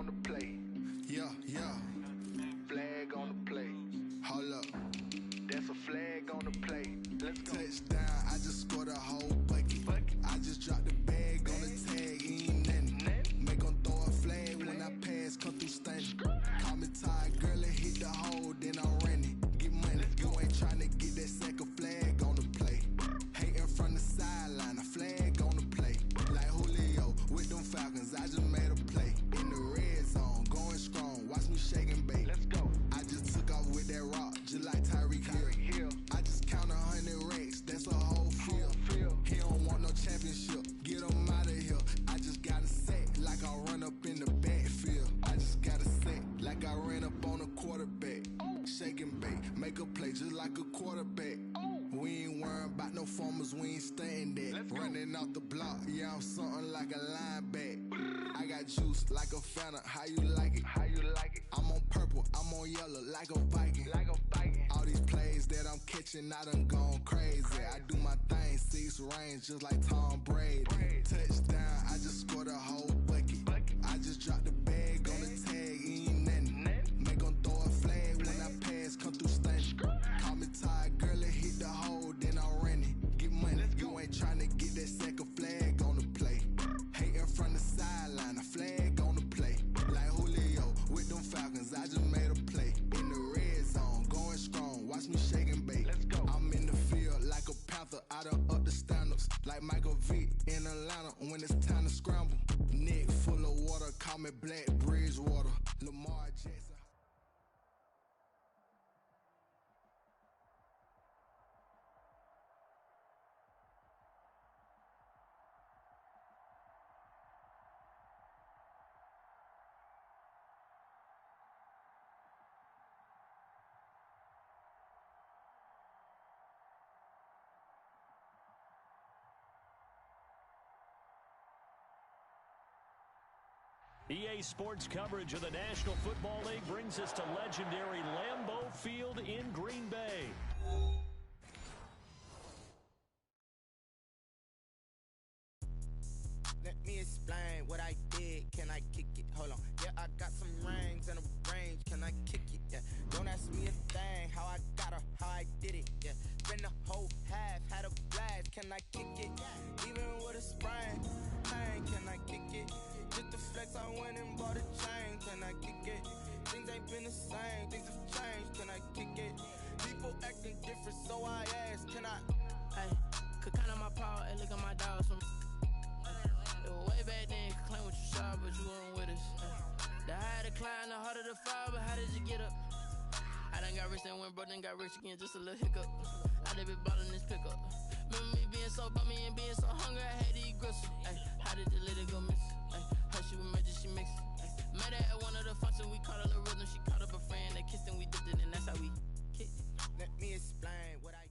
on the play. Yeah. Flag on the play. Hold up. That's a flag on the play. Let's go. Touchdown, I just scored a whole bucket. I just dropped the bag on the tag, ain't nothing. Make 'em throw a flag when I pass, come through stunning. Call me tired, girl, and hit the hole, then I'm running. Get money, you ain't tryna get that second flag on the play. Hating from the sideline, a flag on the play. Like Julio with them Falcons, I just made a play. In the red zone, going strong, watch me shake and bake. Let's go. I just took off with that rock, just like Tyreek Hill. I just count 100 racks, that's a whole field. He don't want no championship, get him out of here. I just got a sack, like I run up in the backfield. I just got a sack, like I ran up on a quarterback. Shake and bake, make a play just like a quarterback. We ain't worrying about no formers, we ain't staying there. Running off the block, yeah, I'm something like a lineback. I got juice like a Fanta, how you like it? How you like it? I'm on purple, I'm on yellow, like a Viking. Like a Viking. All these plays that I'm catching, I done gone crazy. I do my thing, 6 range, just like Tom Brady. Touchdown, I just scored a whole bucket. I just dropped the bag on the tag, ain't nothing. Make 'em throw a flag when I pass, come through stunning. Call me tired, girl, and hit the hole, then I'm running. Get money, you ain't tryna get that second flag on the play. Hating from the sideline, a flag on the play. Like Julio with them Falcons, I just made a play. In the red zone, going strong, watch me shake and bake. Let's go. I'm in the field like a Panther, I done up the standards. Like Michael Vick in Atlanta when it's time to scramble. Neck full of water, call me Black Bridgewater. Lamar Jackson. EA Sports coverage of the National Football League brings us to legendary Lambeau Field in Green Bay. Let me explain what I did. Can I kick it? Hold on. Yeah, I got some rings and a range. Can I kick it? Yeah. Don't ask me a thing. How I got her, how I did it. Yeah. Spend the whole half, had a blast. Can I kick it? Even with a sprain. Hey, can I kick it? Just the flex, I went and bought a chain. Can I kick it? Things ain't been the same. Things have changed. Can I kick it? People acting different, so I asked. Can I? Hey, could count on my power and look at my dogs from. It was way back then, could claim what you saw, but you weren't with us. The higher the climb, the harder the fall, but how did you get up? I done got rich and went broke, then got rich again, just a little hiccup. I done been ballin' this pickup. Remember me being so bummy and being so hungry, I had to eat gristle. Ay, how did the lady go miss? Ay, her she was major, she mixed. Met her at one of the functions, we caught her the rhythm, she caught up a friend, they kissed and we dipped it, and that's how we kicked it. Let me explain what I did.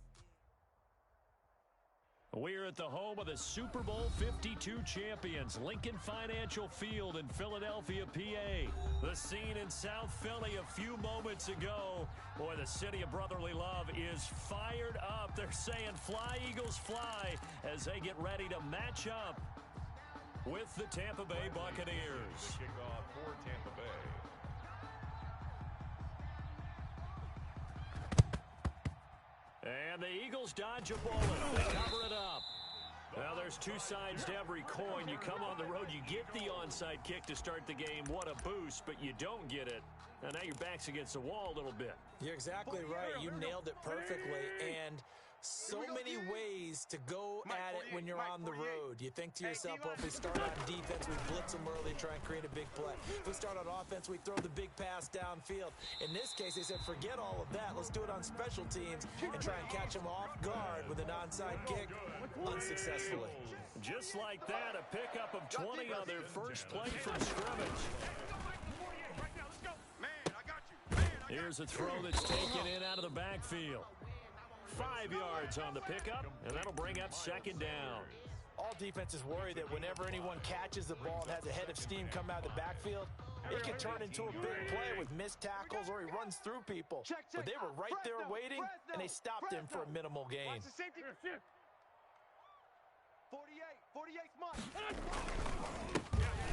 We're at the home of the Super Bowl 52 champions, Lincoln Financial Field in Philadelphia, PA. The scene in South Philly a few moments ago. Boy, the city of brotherly love is fired up. They're saying, "Fly, Eagles, fly," as they get ready to match up with the Tampa Bay Buccaneers. Kickoff for Tampa Bay. And the Eagles dodge a bullet. They cover it up. Now, there's two sides to every coin. You come on the road, you get the onside kick to start the game. What a boost, but you don't get it. And now your back's against the wall a little bit. You're exactly right. You nailed it perfectly. And so many ways to go at it when you're on the road. You think to yourself, well, if we start on defense, we blitz them early, try and create a big play. If we start on offense, we throw the big pass downfield. In this case, they said, forget all of that. Let's do it on special teams and try and catch them off guard with an onside kick unsuccessfully. Just like that, a pickup of 20 on their first play from scrimmage. Here's a throw that's taken in out of the backfield. 5 yards on the pickup, and that'll bring up second down. All defenses worry that whenever anyone catches the ball and has a head of steam come out of the backfield, it can turn into a big play with missed tackles or he runs through people. But they were right there waiting, and they stopped him for a minimal gain. 48's mine.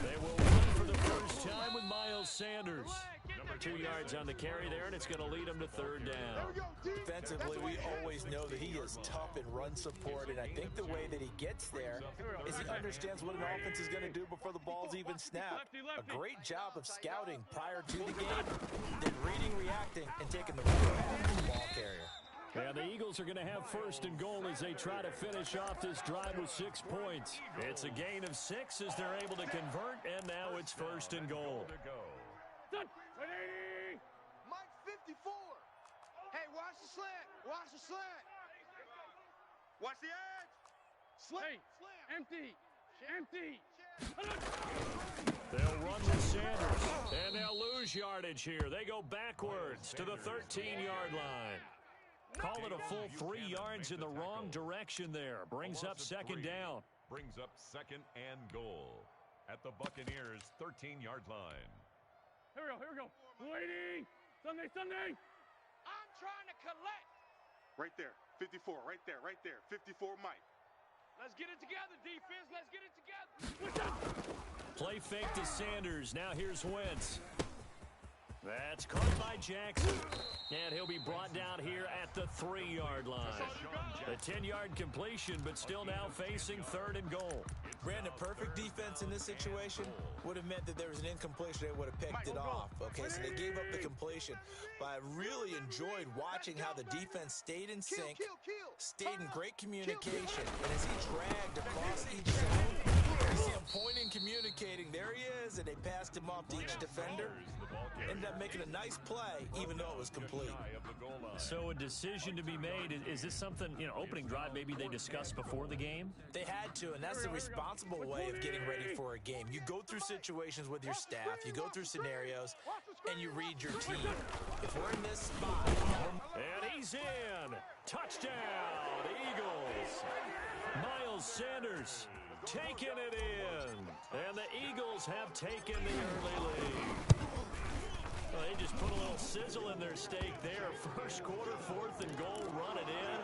They will run for for the first time with Miles Sanders. 2 yards on the carry there, and it's going to lead him to third down. Defensively, we always know that he is tough in run support, and I think the way that he gets there is he understands what an offense is going to do before the ball's even snapped. A great job of scouting prior to the game, then reading, reacting, and taking the right path to the ball carrier. And the Eagles are going to have first and goal as they try to finish off this drive with 6 points. It's a gain of 6 as they're able to convert, and now it's first and goal. Mike 54. Hey, watch the slant. Watch the slant. Watch the edge. Slant. Empty. Empty. They'll run with Sanders, and they'll lose yardage here. They go backwards to the 13-yard line. Call it a full 3 yards in the wrong direction there. Brings up second down. Brings up second and goal at the Buccaneers' 13-yard line. Here we go. Waiting. Sunday. I'm trying to collect. Right there. 54. Right there. 54, Mike. Let's get it together, defense. Let's get it together. Play fake to Sanders. Now here's Wentz. That's caught by Jackson. And he'll be brought down here at the 3-yard line. A 10-yard completion, but still now facing third and goal. Brandon, perfect defense in this situation would have meant that there was an incompletion. They would have picked it off. Okay, so they gave up the completion. But I really enjoyed watching how the defense stayed in sync, stayed in great communication. And as he dragged across each zone, you see him pointing, communicating. There he is, and they passed him off to each defender. Ended up making a nice play, even though it was complete. So a decision to be made. Is this something, opening drive maybe they discussed before the game? They had to, and that's the responsible way of getting ready for a game. You go through situations with your staff, you go through scenarios, and you read your team. If we're in this spot... And he's in! Touchdown, Eagles! Miles Sanders taking it in. And the Eagles have taken the early lead. Well, they just put a little sizzle in their steak there. First quarter, fourth and goal, run it in.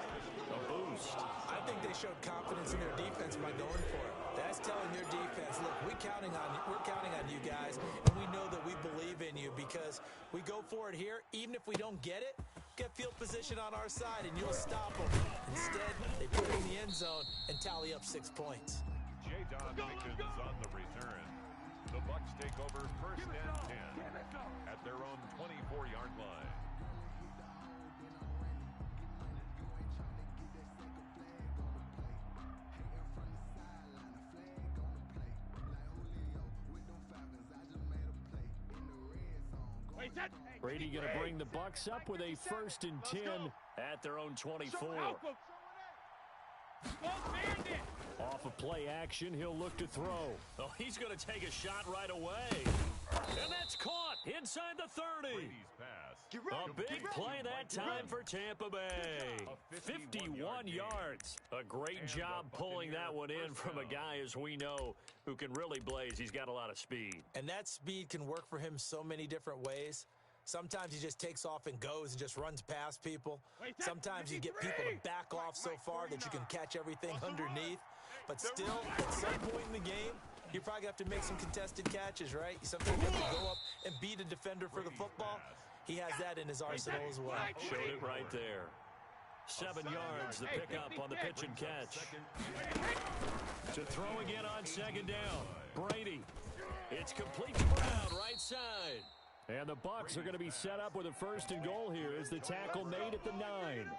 A boost. I think they showed confidence in their defense by going for it. That's telling their defense, look, we're counting on you guys, and we know that we believe in you because we go for it here. Even if we don't get it, get field position on our side, and you'll stop them. Instead, they put it in the end zone and tally up 6 points. J. Don Jenkins on the return. The Bucs take over first and 10 at their own 24-yard line. Brady going to bring the Bucs up with a first and 10 at their own 24. Off of play action, he'll look to throw. Oh, he's going to take a shot right away. And that's caught inside the 30. Brady's pass. A big play that time for Tampa Bay. 51 yards. A great job pulling that one in from a guy, as we know, who can really blaze. He's got a lot of speed. And that speed can work for him so many different ways. Sometimes he just takes off and goes and just runs past people. Sometimes you get people to back off so far that you can catch everything underneath. But still, at some point in the game, you probably have to make some contested catches, right? Sometimes you have to go up and beat a defender for the football. He has that in his arsenal as well. Showed it right there. 7 yards, the pickup on the pitch and catch. To throw again on second down. Brady. It's complete to Brown, right side. And the Bucs are going to be set up with a first and goal here as the tackle made at the 9.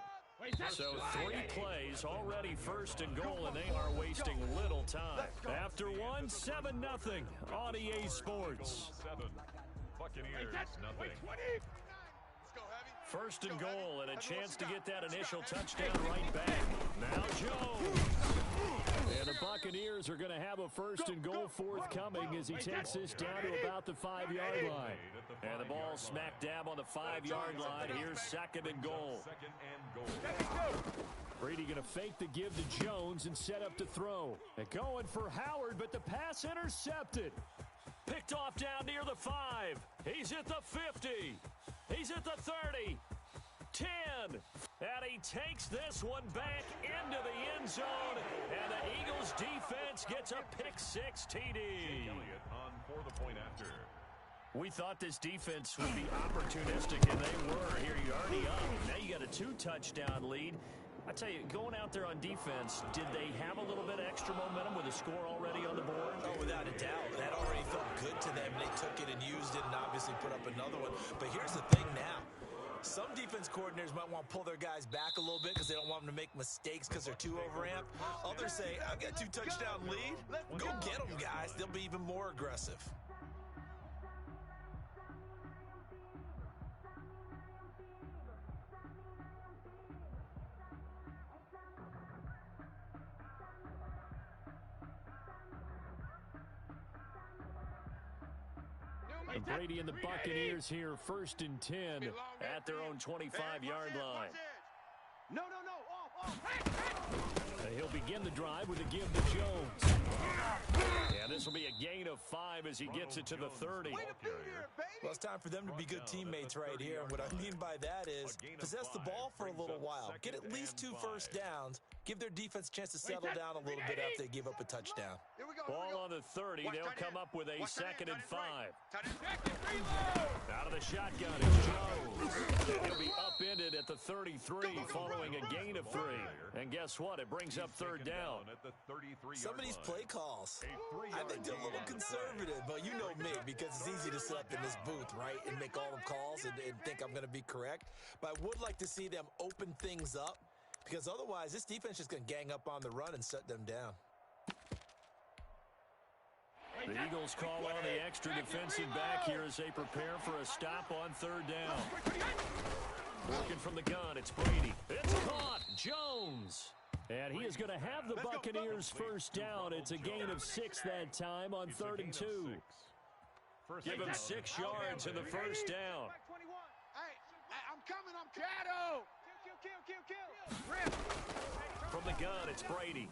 So 3 plays, already first and goal, and they are wasting little time. After one, 7-0 on EA Sports. 7. Buccaneers, nothing. First and goal, and a chance to get that initial touchdown right back. Now Jones. And the Buccaneers are going to have a first and goal forthcoming as he takes this down to about the 5-yard line. And the ball smack dab on the 5-yard line. Here's second and goal. Brady going to fake the give to Jones and set up to throw. And going for Howard, but the pass intercepted. Picked off down near the 5. He's at the 50. He's at the 30. 10. And he takes this one back into the end zone. And the Eagles defense gets a pick 6 TD. Elliott on for the point after. We thought this defense would be opportunistic, and they were. Here you're already up. Now you got a 2-touchdown lead. I tell you, going out there on defense, did they have a little bit of extra momentum with a score already on the board? Oh, without a doubt. That already felt good to them. They took it and used it and obviously put up another one. But here's the thing now. Some defense coordinators might want to pull their guys back a little bit because they don't want them to make mistakes because they're too overamped. Others say, I've got a 2-touchdown lead. Go get them, guys. They'll be even more aggressive. Brady and the Buccaneers here, 1st and 10 at their own 25-yard line. No. Off. He'll begin the drive with a give to Jones. Yeah, this will be a gain of 5 as he gets it to the 30. Well, it's time for them to be good teammates right here. And what I mean by that is possess the ball for a little while. Get at least 2 first downs. Give their defense a chance to settle down a little bit after they give up a touchdown. Ball on the 30. They'll come up with a 2nd and 5. Out of the shotgun is Jones. And he'll be upended at the 33 following a gain of 3. And guess what? It brings up 3rd down. Some of these play calls, I think they're a little conservative, but you know me, because it's easy to sit up in this booth, right, and make all the calls and think I'm going to be correct. But I would like to see them open things up, because otherwise this defense is going to gang up on the run and shut them down. The Eagles call on the extra defensive back here as they prepare for a stop on 3rd down. Working from the gun, it's Brady. It's caught. Jones. And he is going to have the Buccaneers 1st down. It's a gain of 6 that time on 3rd and 2. Give him 6 yards in the 1st down. Hey, I'm coming. Shadow. Kill. From the gun, it's Brady.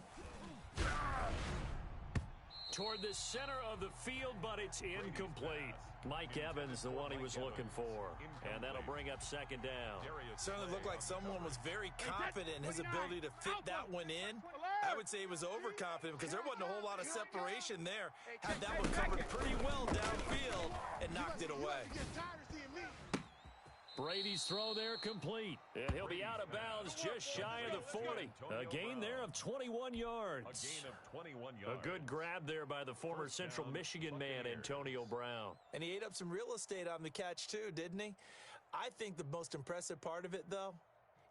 Toward the center of the field, but it's incomplete. Mike Evans, the one he was looking for. And that'll bring up 2nd down. Certainly looked like someone was very confident in his ability to fit that one in. I would say he was overconfident because there wasn't a whole lot of separation there. Had that one covered pretty well downfield and knocked it away. Brady's throw there complete. And he'll be out of bounds just shy of the 40. A gain there of 21 yards. A gain of 21 yards. A good grab there by the former Central Michigan man, Antonio Brown. And he ate up some real estate on the catch too, didn't he? I think the most impressive part of it, though,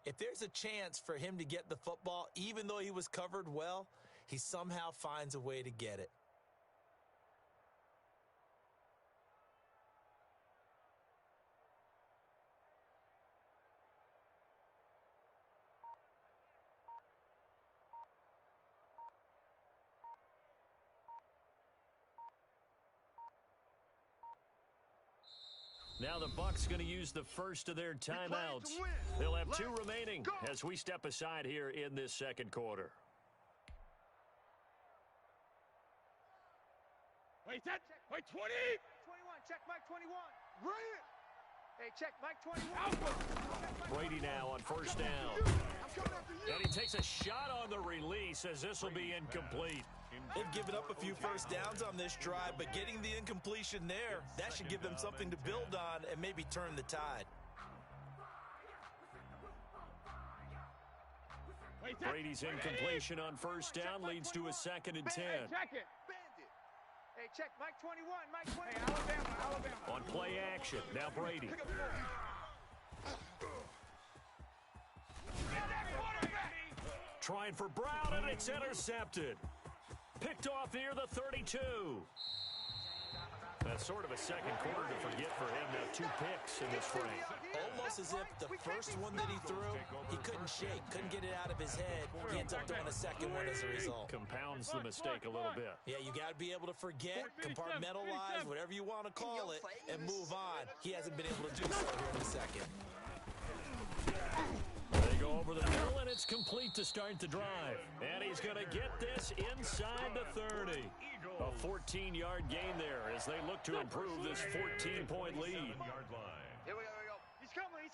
if there's a chance for him to get the football, even though he was covered well, he somehow finds a way to get it. Now the Bucs going to use the first of their timeouts. They'll have 2 remaining as we step aside here in this 2nd quarter. Wait, 20! 21, check Mike 21. Bring it! Hey, check Mike 21. Brady now on 1st down. And he takes a shot on the release as this will be incomplete. They've given up a few first downs on this drive, but getting the incompletion there, that should give them something to build on and maybe turn the tide. Brady's incompletion on 1st down leads to a 2nd and 10. Check it. Hey, check Mike 21. Mike 20. Hey, Alabama. On play action, now Brady. Trying for Brown, and it's intercepted. Picked off near the 32. That's sort of a 2nd quarter to forget for him. Now 2 picks in this frame. Almost as if the first one that he threw, he couldn't shake, couldn't get it out of his head. He ends up throwing a 2nd one as a result. Compounds the mistake a little bit. Yeah, you got to be able to forget, compartmentalize, whatever you want to call it, and move on. He hasn't been able to do so here in the 2nd. They go over the middle, and it's complete to start the drive. And he's going to get this inside the 30. A 14-yard gain there as they look to improve this 14-point lead. Here we go. He's coming.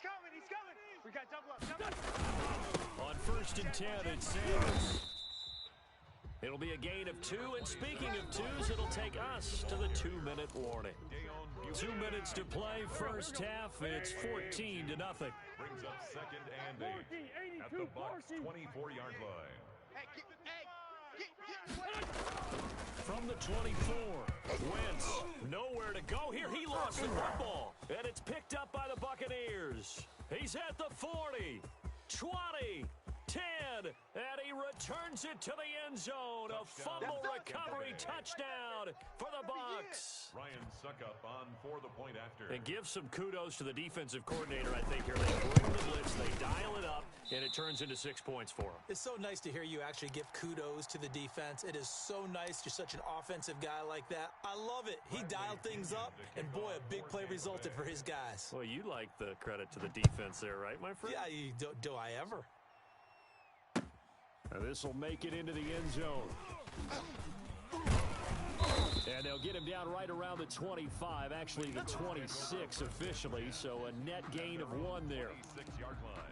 We got double up. On 1st and 10, it's Sanders. It'll be a gain of 2, and speaking of 2s, it'll take us to the 2-minute warning. 2 minutes to play, first half. It's 14-0. Brings up second and 8 at the Bucs' 24-yard line. From the 24, Wentz, nowhere to go here. He lost the football, and it's picked up by the Buccaneers. He's at the 40, 20, 10, and he returns it to the end zone. A fumble recovery touchdown for the Bucs. Ryan Suckup on for the point after. And give some kudos to the defensive coordinator, I think, here. They bring the blitz, they dial it up, and it turns into 6 points for him. It's so nice to hear you actually give kudos to the defense. It is so nice. You're such an offensive guy like that. I love it. He dialed things up, and boy, a big play resulted for his guys. Well, you like the credit to the defense there, right, my friend? Yeah, do I ever? Now this will make it into the end zone. And they'll get him down right around the 25, actually the 26 officially, so a net gain of 1 there. 26-yard line.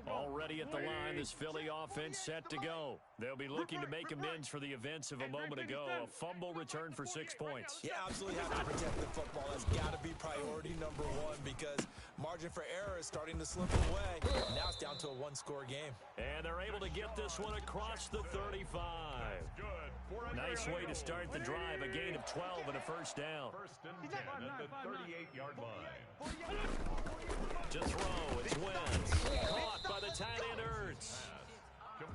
Already at the line, this Philly offense set to go. They'll be looking to make amends for the events of a moment ago. A fumble return for 6 points. Yeah, absolutely have to protect the football. That's got to be priority number 1 because margin for error is starting to slip away. Now it's down to a 1-score game. And they're able to get this one across the 35. Nice way to start the drive. A gain of 12 and a first down. First and 10 at the 38-yard line. To throw, it's Wentz. Caught by the tight end Ertz.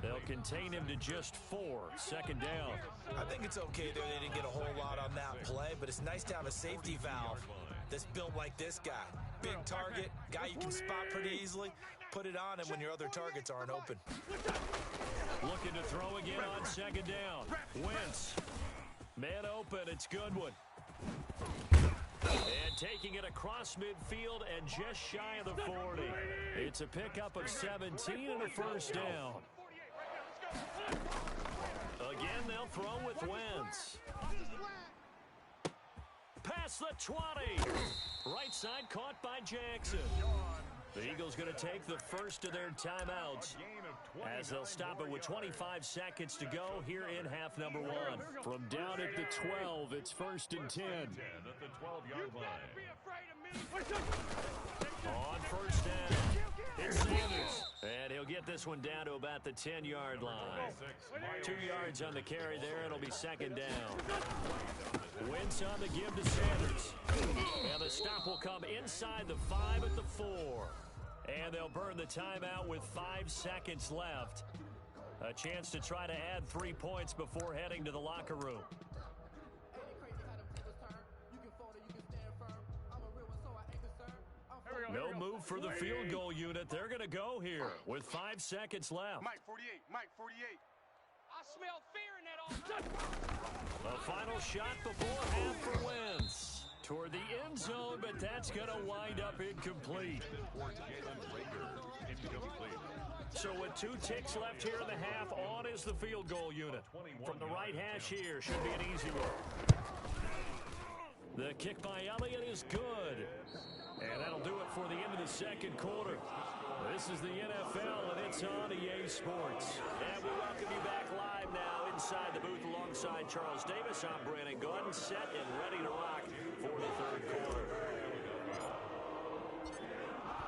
They'll contain him to just 4. Second down. I think it's okay there. They didn't get a whole lot on that play, but it's nice to have a safety valve that's built like this guy. Big target, guy you can spot pretty easily. Put it on him when your other targets aren't open. Looking to throw again on second down. Wentz. Man open, it's Goodwin. And taking it across midfield and just shy of the 40. It's a pickup of 17 and a first down. Again, they'll throw with Wentz. Past the 20. Right side caught by Jackson. The Eagles going to take the first of their timeouts as they'll stop it with 25 seconds to go here in half number 1. From down at the 12, it's first and 10. At the 12-yard line. On first down, it's Sanders. And he'll get this one down to about the 10-yard line. 2 yards on the carry there. It'll be second down. Wentz on the give to Sanders. And the stop will come inside the 5 at the 4. And they'll burn the timeout with 5 seconds left. A chance to try to add 3 points before heading to the locker room. No move for the field goal unit. They're going to go here with 5 seconds left. Mike 48, Mike 48. I smell fear in that all. A final shot before half for Wentz. Toward the end zone, but that's going to wind up incomplete. So with 2 ticks left here in the half, on is the field goal unit. From the right hash here, should be an easy one. The kick by Elliott is good. And that'll do it for the end of the second quarter. This is the NFL, and it's on EA Sports. And we welcome you back live now inside the booth alongside Charles Davis. I'm Brandon Gunn, set and ready to rock for the third quarter.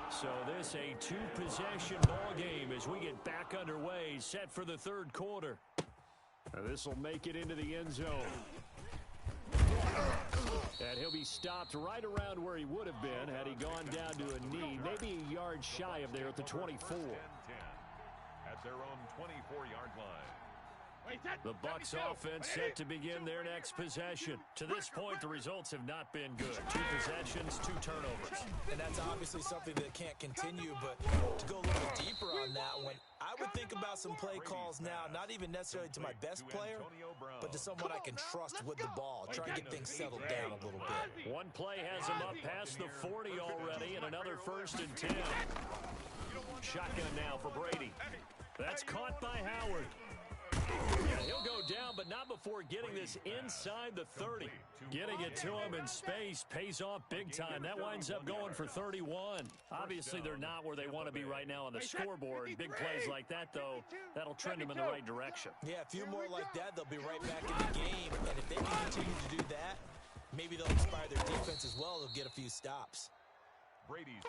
So this a 2-possession ball game as we get back underway, set for the third quarter. This will make it into the end zone. And he'll be stopped right around where he would have been had he gone down to a knee, maybe a yard shy of there at the 24. At their own 24-yard line. The Bucs offense set to begin their next possession. To this point, the results have not been good. 2 possessions, 2 turnovers. And that's obviously something that can't continue, but to go a little deeper on that one, I would think about some play calls now, not even necessarily to my best player, but to someone I can trust with the ball. Try and get things settled down a little bit. One play has him up past the 40 already, and another first and 10. Shotgun now for Brady. That's caught by Howard. Yeah, he'll go down, but not before getting this inside the 30. Getting it to him in space pays off big time. That winds up going for 31. Obviously, they're not where they want to be right now on the scoreboard. Big plays like that, though, that'll trend them in the right direction. Yeah, a few more like that, they'll be right back in the game. And if they can continue to do that, maybe they'll inspire their defense as well. They'll get a few stops.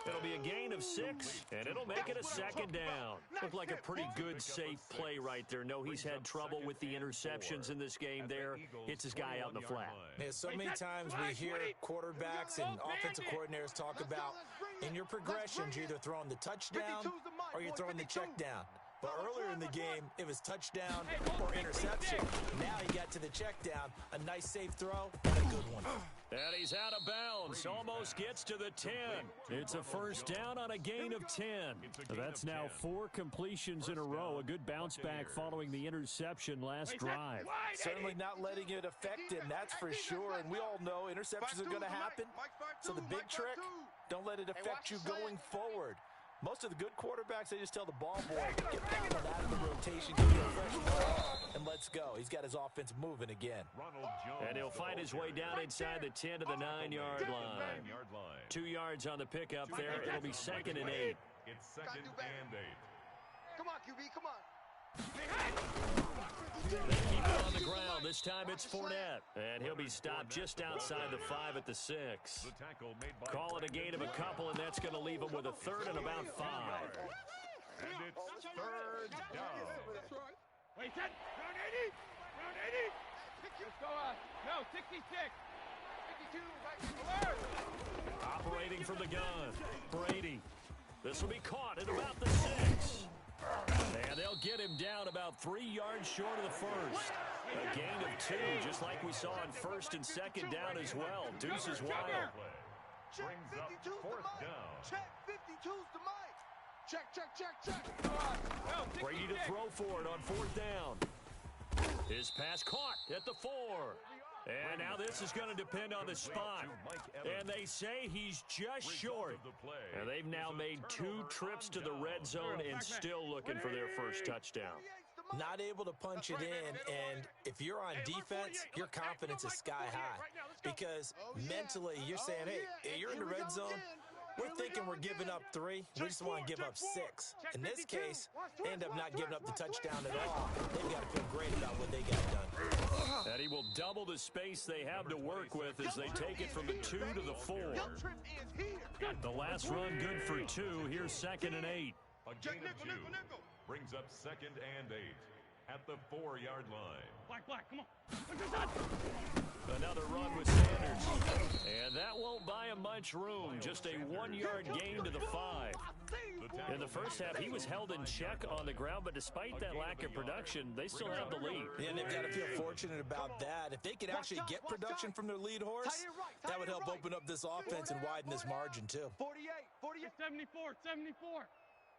It'll be a gain of 6, and it'll make it a second down. Looked like a pretty good, safe play right there. No, he's had trouble with the interceptions in this game there. Hits his guy out in the flat. Yeah, so many times we hear quarterbacks and offensive coordinators talk about in your progressions, you're either throwing the touchdown or you're throwing the check down. But earlier in the game, it was touchdown or interception. Now he got to the check down. A nice safe throw and a good one. And he's out of bounds. Almost gets to the 10. It's a first down on a gain of 10. That's now 4 completions in a row. A good bounce back following the interception last drive. Certainly not letting it affect him, that's for sure. And we all know interceptions are going to happen. So the big trick, don't let it affect you going forward. Most of the good quarterbacks, they just tell the ball boy, get that one out of the rotation, give you a fresh ball, and let's go. He's got his offense moving again. And he'll find his way down inside the 10 to the 9-yard line. 2 yards on the pickup there. It'll be 2nd and 8. It's 2nd and 8. Come on, QB, come on. They keep it on the ground. This time it's Fournette. And he'll be stopped just outside the 5 at the 6. Call it a gain of a couple, and that's going to leave him with a 3rd and about 5. And it's 3rd down. Wait, set. Round 80. Round 80. Let's go on. No, 66. 52. Alert. Operating from the gun. Brady. This will be caught at about the 6. And they'll get him down about 3 yards short of the first. A gain of 2, just like we saw on 1st and 2nd down as well. Deuce is wild. Brings up 4th down. Check 52's the mic. Check. Brady to throw for it on 4th down. His pass caught at the 4. And now this is going to depend on the spot. And they say he's just short. And they've now made 2 trips to the red zone and still looking for their first touchdown. Not able to punch it in, and if you're on defense, your confidence is sky high. Because mentally, you're saying, hey, you're in the red zone. We're thinking we're giving up 3. We just want to give up 6. In this case, they end up not giving up the touchdown at all. They've got to feel great about what they got done. And he will double the space they have to work with as they take it from the 2 to the 4. The last run good for 2. Here's 2nd and 8. A gain of 2 brings up 2nd and 8 at the 4-yard line. Black, come on. Another run with Sanders. And that won't buy him much room. Just a 1-yard gain to the 5. In the first half, he was held in check on the ground, but despite that lack of production, they still have the lead. Yeah, and they've got to feel fortunate about that. If they could actually get production from their lead horse, that would help open up this offense and widen this margin, too. 48. 74.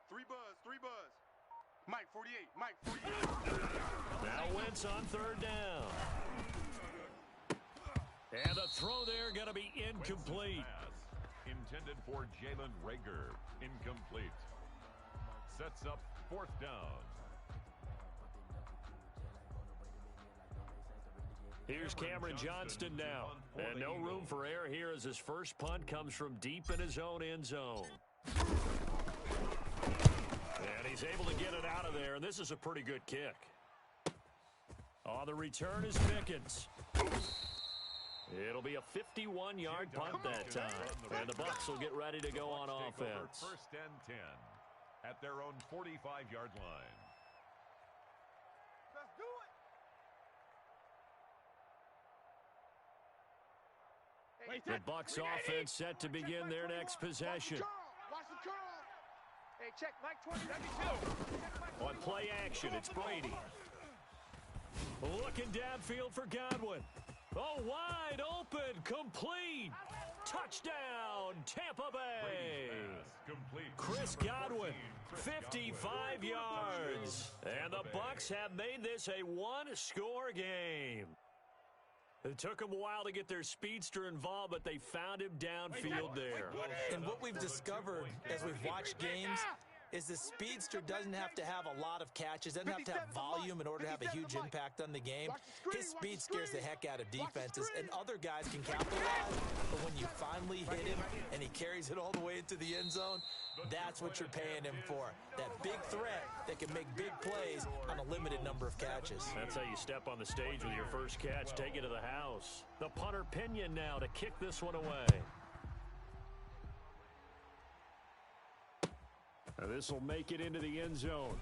3 buzz. Mike, 48. Now Wentz on 3rd down. And the throw there going to be incomplete. Intended for Jalen Reagor. Incomplete. Sets up 4th down. Here's Cameron Johnston now. And no room for error here as his first punt comes from deep in his own end zone. And he's able to get it out of there, and this is a pretty good kick. On the return is Pickens. It'll be a 51-yard punt that time. And the Bucs will get ready to go on offense. 1st and 10 at their own 45-yard line. Let's do it. The Bucs offense set to begin their next possession. Watch the curl. Hey, check Mike 20. On play action, it's Brady. Looking downfield for Godwin. Oh, wide open, complete. Touchdown, Tampa Bay. Chris Godwin, 55 yards. And the Bucs have made this a 1-score game. It took them a while to get their speedster involved, but they found him downfield there. And what we've discovered as we've watched games, is the speedster doesn't have to have a lot of catches, doesn't have to have volume in order to have a huge impact on the game. His speed scares the heck out of defenses, and other guys can capitalize, but when you finally hit him and he carries it all the way into the end zone, that's what you're paying him for. That big threat that can make big plays on a limited number of catches. That's how you step on the stage with your first catch. Take it to the house. The punter Pinion now to kick this one away. This will make it into the end zone.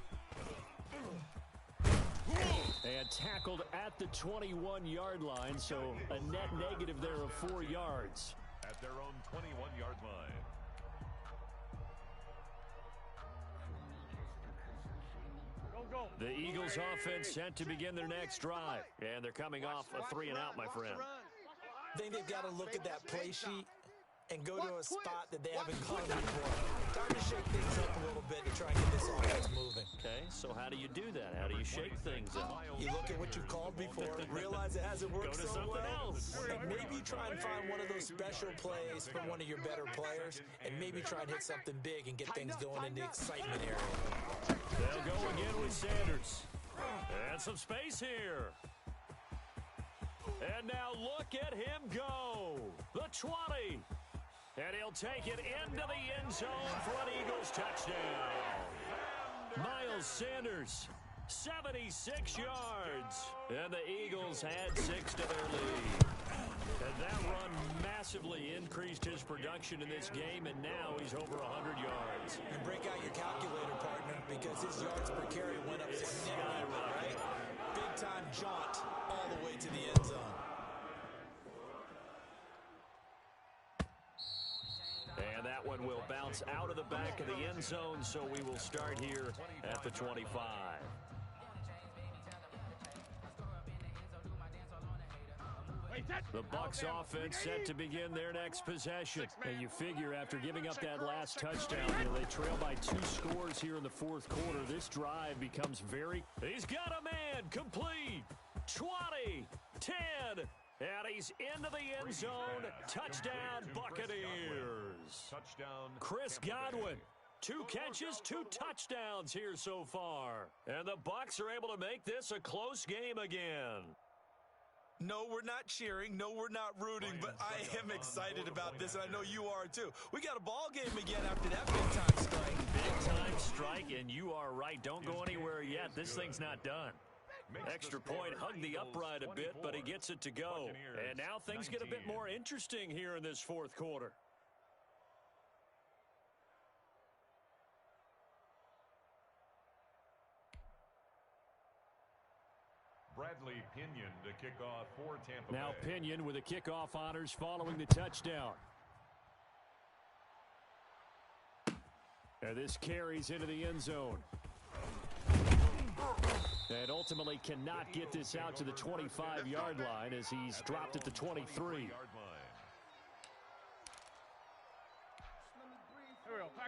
And tackled at the 21-yard line, so a net negative there of 4 yards. At their own 21-yard line. The Eagles offense set to begin their next drive. And they're coming off a 3-and-out, my friend. I think they've got to look at that play sheet and go to a spot that they haven't gone before. Time to shake things up a little bit to try and get this offense moving. Okay, so how do you do that? How do you shake things up? You look at what you've called before, realize it hasn't worked so well, and maybe try and find one of those special plays from one of your better players, and maybe try and hit something big and get things going in the excitement area. They'll go again with Sanders. And some space here. And now look at him go. The 20. And he'll take it into the end zone for an Eagles touchdown. Miles Sanders, 76 yards. And the Eagles add 6 to their lead. And that run massively increased his production in this game, and now he's over 100 yards. And break out your calculator, partner, because his yards per carry went up significantly, right? Big-time jaunt all the way to the end zone. And that one will bounce out of the back of the end zone, so we will start here at the 25. The Bucs offense set to begin their next possession. And you figure after giving up that last touchdown, they trail by 2 scores here in the fourth quarter. This drive becomes very... He's got a man complete. 20, 10, and he's into the end zone. Touchdown, Buccaneers. Touchdown. Chris Godwin. 2 catches, 2 touchdowns here so far. And the Bucs are able to make this a close game again. No, we're not cheering. No, we're not rooting, but I am excited about this, and I know you are too. We got a ball game again after that big-time strike. Big-time strike, and you are right. Don't go anywhere yet. This thing's not done. Extra point, hugged the upright a bit, but he gets it to go. And now things get a bit more interesting here in this fourth quarter. Bradley Pinion to kick off for Tampa Bay. Now Pinion with the kickoff honors following the touchdown. And this carries into the end zone. And ultimately cannot get this out to the 25-yard line as he's dropped at the 23.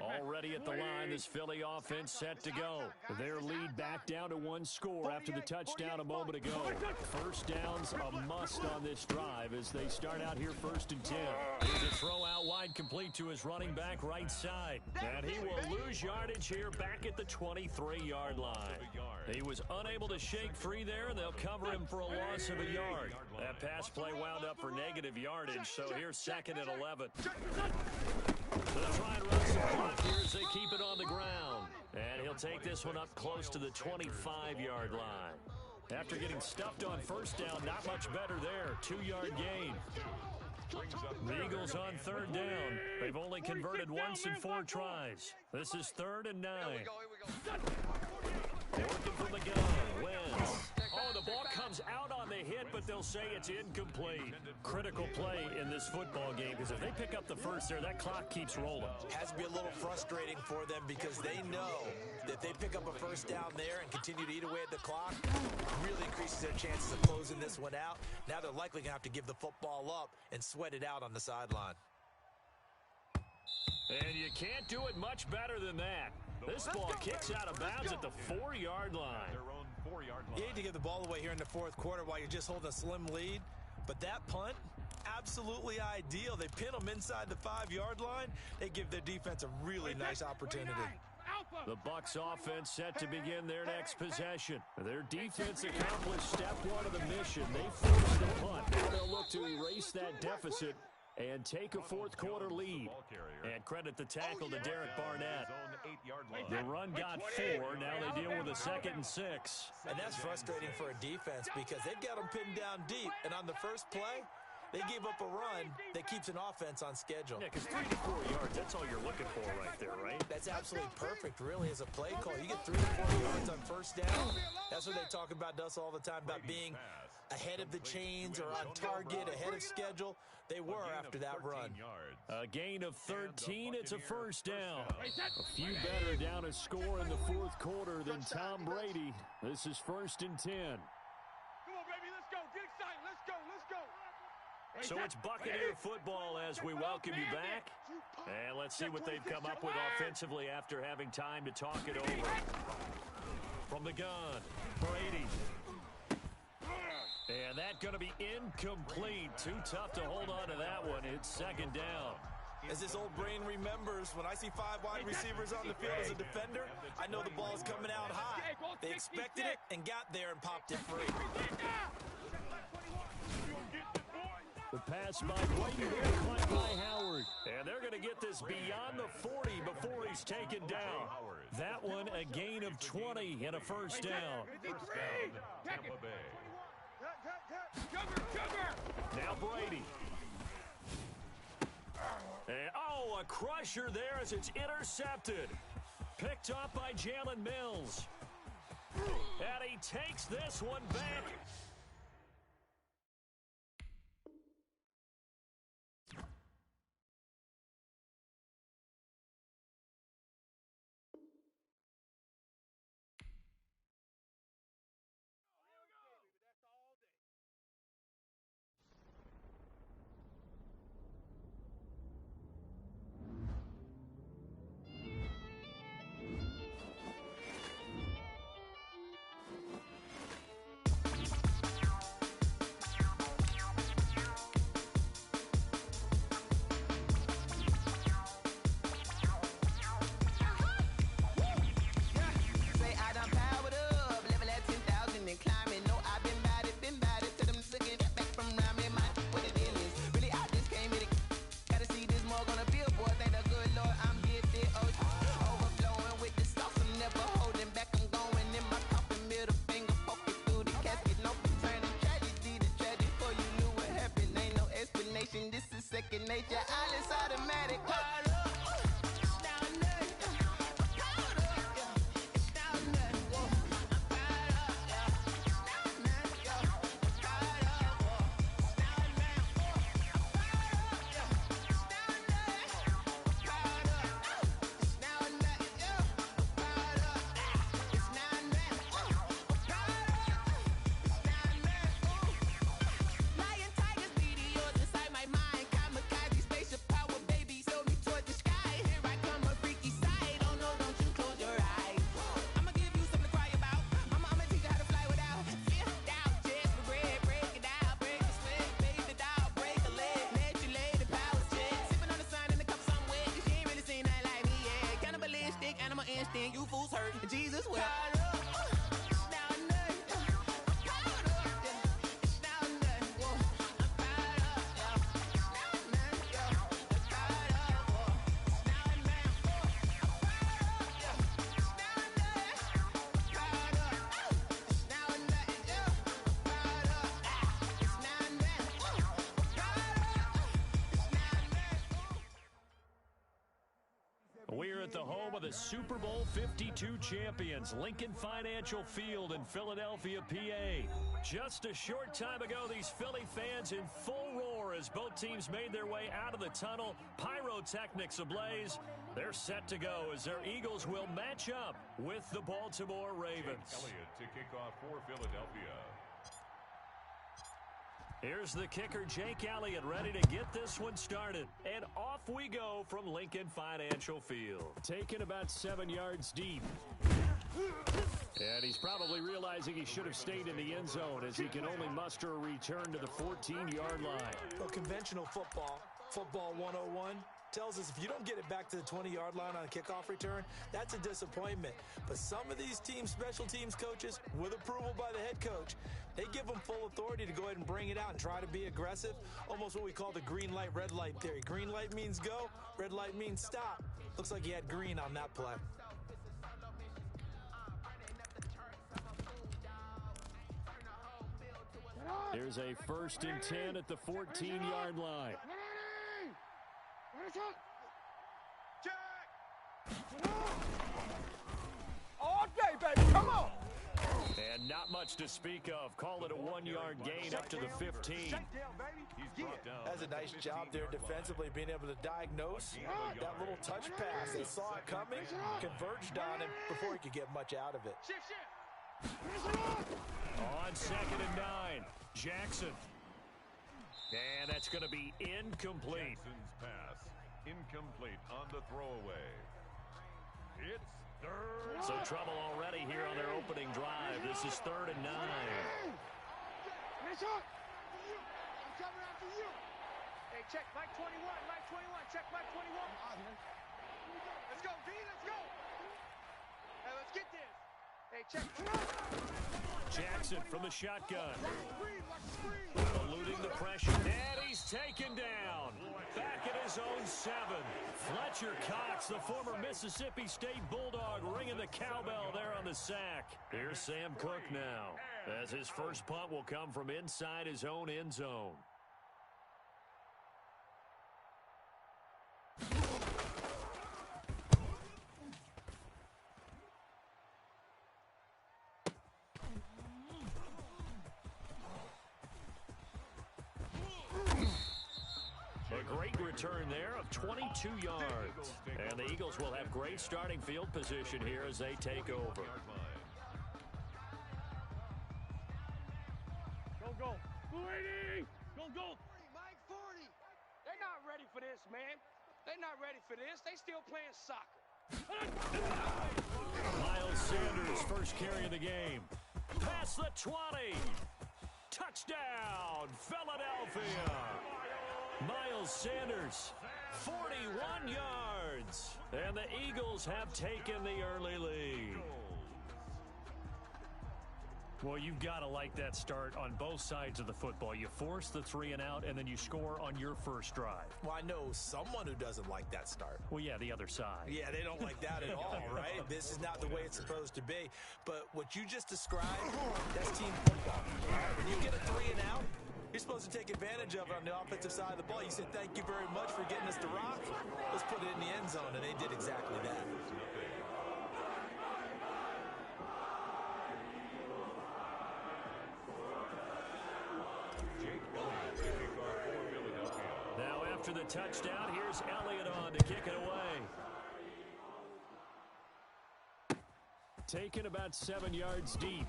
Already at the line, this Philly offense set to go. Their lead back down to 1 score after the touchdown a moment ago. First down's a must on this drive as they start out here 1st and 10. Here's a throw out wide complete to his running back right side. And he will lose yardage here back at the 23-yard line. He was unable to shake free there, and they'll cover him for a loss of a yard. That pass play wound up for negative yardage, so here's 2nd and 11. They'll try and run some clock here as they keep it on the ground. And he'll take this one up close to the 25-yard line. After getting stuffed on first down, not much better there. 2-yard gain. The Eagles on 3rd down. They've only converted once in 4 tries. This is 3rd and 9. Working from the gun. Wins. Oh, the ball comes out on the hit, but they'll say it's incomplete. Critical play in this football game because if they pick up the first there, that clock keeps rolling. Has to be a little frustrating for them because they know that if they pick up a first down there and continue to eat away at the clock, really increases their chances of closing this one out. Now they're likely going to have to give the football up and sweat it out on the sideline. And you can't do it much better than that. This ball kicks out of bounds at the 4-yard line. You hate to give the ball away here in the fourth quarter while you're just holding a slim lead, but that punt, absolutely ideal. They pin them inside the 5-yard line. They give their defense a really nice opportunity. The Bucs offense set to begin their next possession. Their defense accomplished step one of the mission. They forced the punt. Now they'll look to erase that deficit and take a fourth-quarter lead. And credit the tackle to Derek Barnett. The run got 4. Now they deal with a 2nd and 6. And that's frustrating for a defense because they've got them pinned down deep. And on the first play, they gave up a run that keeps an offense on schedule. Yeah, because 3 to 4 yards, that's all you're looking for right there, right? That's absolutely perfect, really, as a play call. You get 3 to 4 yards on first down. That's what they talk about us all the time, about being ahead of the chains or on target, ahead of schedule. They were after that run. A gain of 13. It's a first down. A few better down a score in the fourth quarter than Tom Brady. This is 1st and 10. Come on, baby, let's go. Get excited. Let's go. Let's go. So it's Buccaneer football as we welcome you back. And let's see what they've come up with offensively after having time to talk it over. From the gun, Brady. And that's going to be incomplete. Too tough to hold on to that one. It's 2nd down. As this old brain remembers, when I see 5 wide receivers on the field as a defender, I know the ball is coming out high. They expected it and got there and popped it free. The pass by Brady, caught by Howard. And they're going to get this beyond the 40 before he's taken down. That one, a gain of 20 and a first down. Tampa Bay. Now Brady. And, a crusher there as it's intercepted. Picked up by Jalen Mills. And he takes this one back. Nature, all is automatic. You fools hurt. Jesus will. We're at the home of the Super Bowl 52 champions, Lincoln Financial Field in Philadelphia, PA. Just a short time ago, these Philly fans in full roar as both teams made their way out of the tunnel. Pyrotechnics ablaze. They're set to go as their Eagles will match up with the Baltimore Ravens. Elliott to kick off for Philadelphia. Here's the kicker, Jake Elliott, ready to get this one started. And off we go from Lincoln Financial Field. Taken about 7 yards deep. And he's probably realizing he should have stayed in the end zone as he can only muster a return to the 14-yard line. Well, conventional football 101, tells us if you don't get it back to the 20-yard line on a kickoff return, that's a disappointment. But some of these special teams coaches, with approval by the head coach, they give them full authority to go ahead and bring it out and try to be aggressive, almost what we call the green light, red light theory. Green light means go, red light means stop. Looks like he had green on that play. Here's a 1st and 10 at the 14-yard line. All day, baby, come on! And not much to speak of. Call it a 1-yard gain up to the 15. He's brought down. That's a nice job there defensively, being able to diagnose that little touch pass. They saw it coming, converged on him before he could get much out of it. On 2nd and 9, Jackson. And that's going to be incomplete. Jackson's pass incomplete on the throwaway. It's 3rd. So trouble already here on their opening drive. This is 3rd and 9. I'm coming after you. Hey, check Mike 21, Mike 21, check Mike 21. Let's go, D, let's go. Hey, let's get this. Hey, check. Jackson from the shotgun. Eluding the pressure. And he's taken down. Back at his own 7. Fletcher Cox, the former Mississippi State Bulldog, ringing the cowbell there on the sack. Here's Sam Cook now, as his first punt will come from inside his own end zone. A great return there of 22 yards. And the Eagles will have great starting field position here as they take over. Go, go. 280. Go, go. Mike 40. They're not ready for this, man. They're not ready for this. They still playing soccer. Miles Sanders, first carry of the game. Past the 20. Touchdown, Philadelphia. Miles Sanders, 41 yards. And the Eagles have taken the early lead. Well, you've got to like that start on both sides of the football. You force the 3 and out, and then you score on your first drive. Well, I know someone who doesn't like that start. Well, yeah, the other side. Yeah, they don't like that at all, right? This is not the way it's supposed to be. But what you just described, that's team football. When you get a 3 and out, you're supposed to take advantage of it on the offensive side of the ball. You said, thank you very much for getting us the rock. Let's put it in the end zone, and they did exactly that. Now after the touchdown, here's Elliott on to kick it away. Taken about 7 yards deep.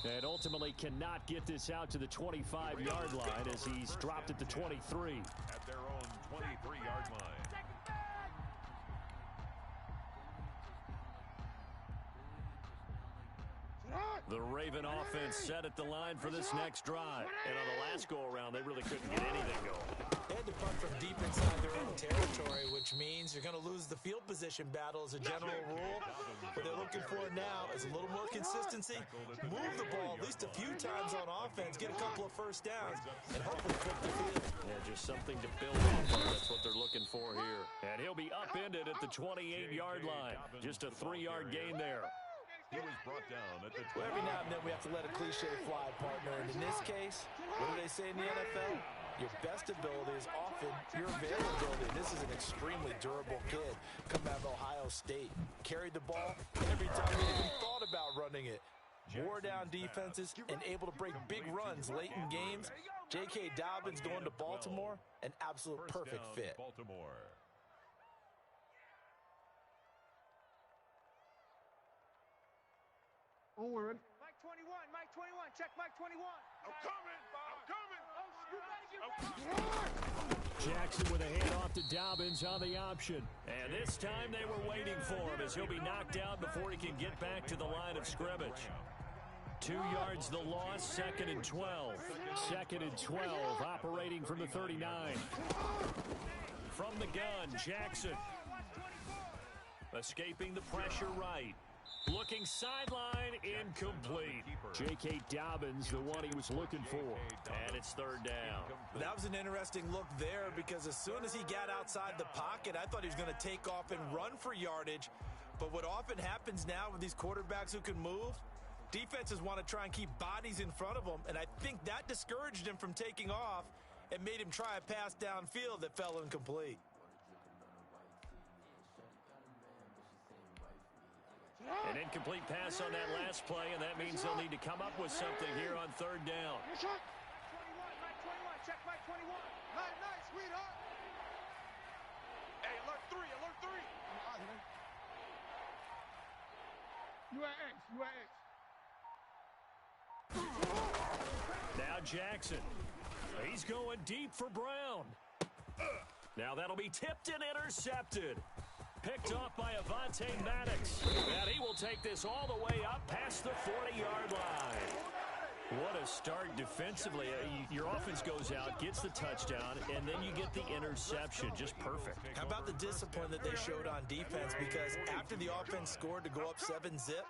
And ultimately cannot get this out to the 25-yard line as he's dropped at the 23. At their own 23-yard line. The Raven offense set at the line for this next drive. And on the last go-around, they really couldn't get anything going. They had to punt from deep inside their own territory, which means you're going to lose the field position battle as a general rule. What they're looking for now is a little more consistency, move the ball at least a few times on offense, get a couple of first downs, and hopefully flip the field. Yeah, just something to build off of. That's what they're looking for here. And he'll be upended at the 28-yard line. Just a 3-yard gain there. He was brought down at the 20. Well, every now and then we have to let a cliche fly, partner. And in this case, what do they say in the NFL? Your best ability is often your availability. This is an extremely durable kid coming out of Ohio State. Carried the ball every time he even thought about running it. Wore down defenses and able to break big runs late in games. J.K. Dobbins going to Baltimore, an absolute perfect fit. Baltimore. Onward. Mike 21, Mike 21, check Mike 21. I'm coming, Jackson with a handoff to Dobbins on the option. And this time they were waiting for him as he'll be knocked out before he can get back to the line of scrimmage. 2 yards the loss, 2nd and 12. 2nd and 12, operating from the 39. From the gun, Jackson. Escaping the pressure right. Looking sideline, incomplete. J.K. Dobbins, the one he was looking for. And it's 3rd down. That was an interesting look there because as soon as he got outside the pocket, I thought he was going to take off and run for yardage. But what often happens now with these quarterbacks who can move, defenses want to try and keep bodies in front of them, and I think that discouraged him from taking off and made him try a pass downfield that fell incomplete. An incomplete pass on that last play, and that means they'll need to come up with something here on 3rd down. 21, Mike 21, check Mike 21. Nice, sweetheart. Hey, alert 3, alert 3. You at X, you at X. Now Jackson. He's going deep for Brown. Now that'll be tipped and intercepted. Picked off by Avonte Maddox. And he will take this all the way up past the 40-yard line. What a start defensively. Your offense goes out, gets the touchdown, and then you get the interception. Just perfect. How about the discipline that they showed on defense? Because after the offense scored to go up 7-zip,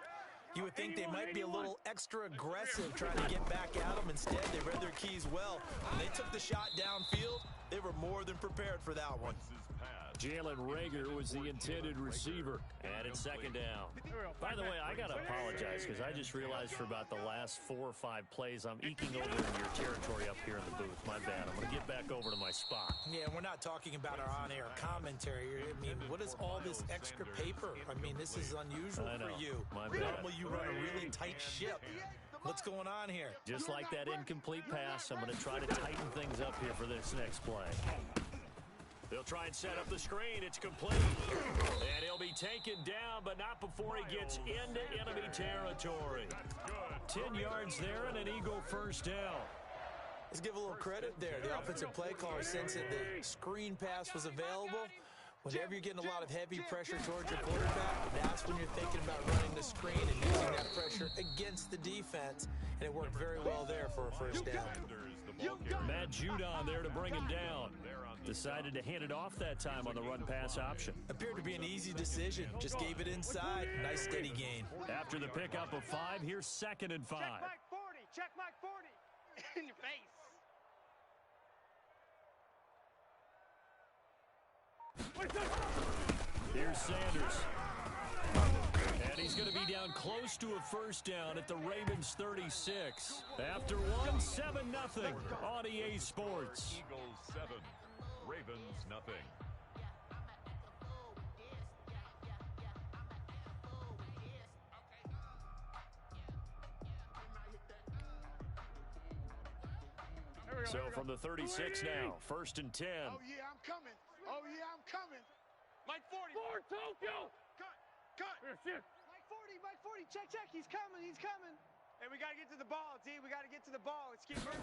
you would think they might be a little extra aggressive trying to get back at them. Instead, they read their keys well. When they took the shot downfield, they were more than prepared for that one. Jalen Reagor was the intended receiver. And it's 2nd down. By the way, I got to apologize because I just realized for about the last 4 or 5 plays, I'm eking over in your territory up here in the booth. My bad. I'm going to get back over to my spot. Yeah, we're not talking about our on-air commentary. I mean, what is all this extra paper? I mean, this is unusual for you. My bad. Normally, you run a really tight ship. What's going on here? Just like that incomplete pass, I'm going to try to tighten things up here for this next play. They'll try and set up the screen. It's complete. And he'll be taken down, but not before he gets into enemy territory. 10 yards there and an Eagle 1st down. Let's give a little credit there. The offensive play caller sensed that the screen pass was available. Whenever you're getting a lot of heavy pressure towards your quarterback, that's when you're thinking about running the screen and using that pressure against the defense. And it worked very well there for a 1st down. Matt Judon there to bring him down. Decided to hand it off that time on the run-pass option. Appeared to be an easy decision. Just gave it inside. Nice steady gain. After the pickup of 5, here's 2nd and 5. Check Mike 40, check Mike 40. In your face. Here's Sanders. And he's going to be down close to a 1st down at the Ravens 36. After 1, 7-0 on EA Sports. Eagles 7, Ravens nothing. So from the 36 now, 1st and 10. Oh, yeah, I'm coming. Oh, yeah, I'm coming. Mike 40. For Tokyo! Cut. Shit. Mike 40, check. He's coming. Hey, we got to get to the ball, D. We got to get to the ball. Let's keep moving.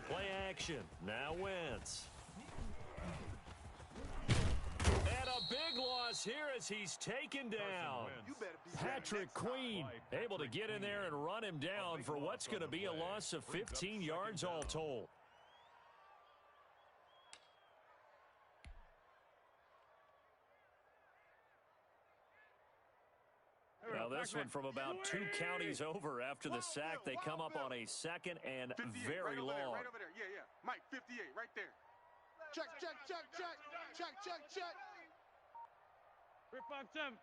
Play action. Now Wentz. And a big loss here as he's taken down. Patrick Queen able to get in there and run him down for what's going to be a loss of 15 yards all told. Now this one from about 2 counties over after the sack. They come up on a 2nd and very long. Right over there. Yeah. Mike 58 right there. Check. 357.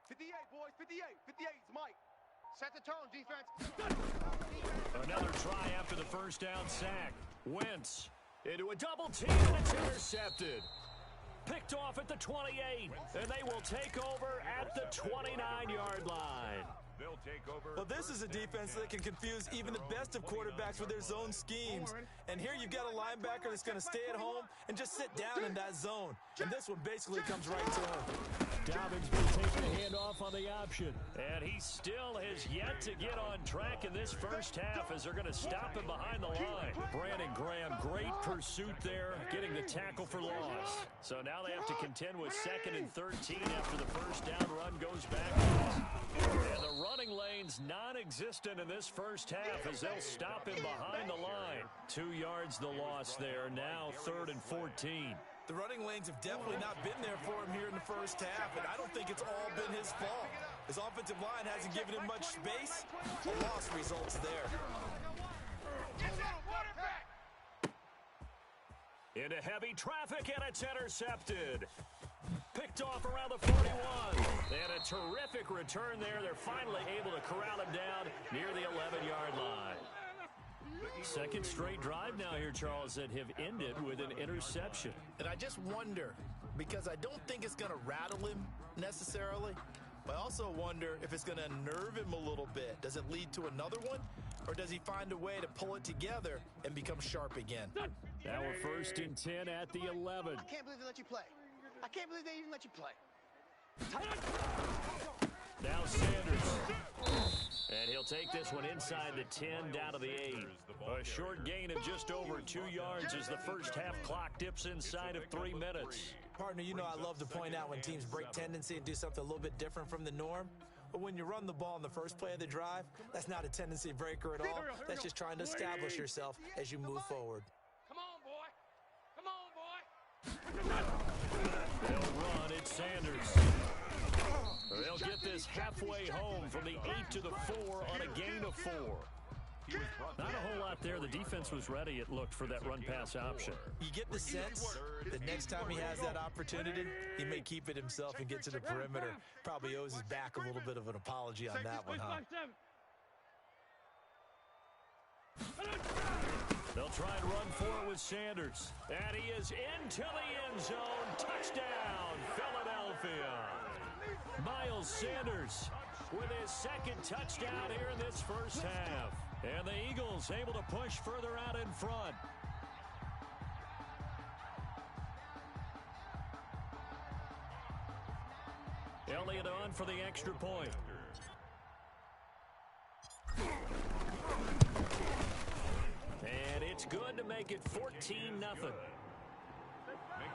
58, boys. 58 is Mike. Set the tone, defense. Another try after the 1st down sack. Wentz into a double team, and it's intercepted. Picked off at the 28, and they will take over at the 29-yard line. They'll take over. Well, this is a defense that can confuse even the best of quarterbacks with their zone schemes. And here you've got a linebacker that's going to stay at home and just sit down in that zone. And this one basically comes right to him. Dobbins will take the handoff on the option. And he still has yet to get on track in this first half as they're going to stop him behind the line. Brandon Graham, great pursuit there, getting the tackle for loss. So now they have to contend with 2nd and 13 after the first down run goes back. And the running lane's non-existent in this first half as they'll stop him behind the line. 2 yards the loss there, now 3rd and 14. The running lanes have definitely not been there for him here in the first half, and I don't think it's all been his fault. His offensive line hasn't given him much space. A loss results there. Into heavy traffic, and it's intercepted. Picked off around the 41. And a terrific return there. They're finally able to corral him down near the 11-yard line. Second straight drive now here, Charles, that have ended with an interception. And I just wonder, because I don't think it's going to rattle him necessarily, but I also wonder if it's going to unnerve him a little bit. Does it lead to another one, or does he find a way to pull it together and become sharp again? Now we're 1st and 10 at the 11. I can't believe they let you play. I can't believe they even let you play. Now Sanders. And he'll take this one inside the 10 down to the 8. A short gain of just over 2 yards as the first half clock dips inside of 3 minutes. Partner, you know I love to point out when teams break tendency and do something a little bit different from the norm. But when you run the ball in the first play of the drive, that's not a tendency breaker at all. That's just trying to establish yourself as you move forward. Come on, boy. Come on, boy. They'll run. It's Sanders. They'll get this halfway home from the 8 to the 4 on a gain of 4. Not a whole lot there. The defense was ready, it looked, for that run-pass option. You get the sense that next time he has that opportunity, he may keep it himself and get to the perimeter. Probably owes his back a little bit of an apology on that one, huh? They'll try and run for it with Sanders. And he is into the end zone. Touchdown, Philadelphia. Miles Sanders with his 2nd touchdown here in this first half. And the Eagles able to push further out in front. Elliott on for the extra point. And it's good to make it 14-0. Makes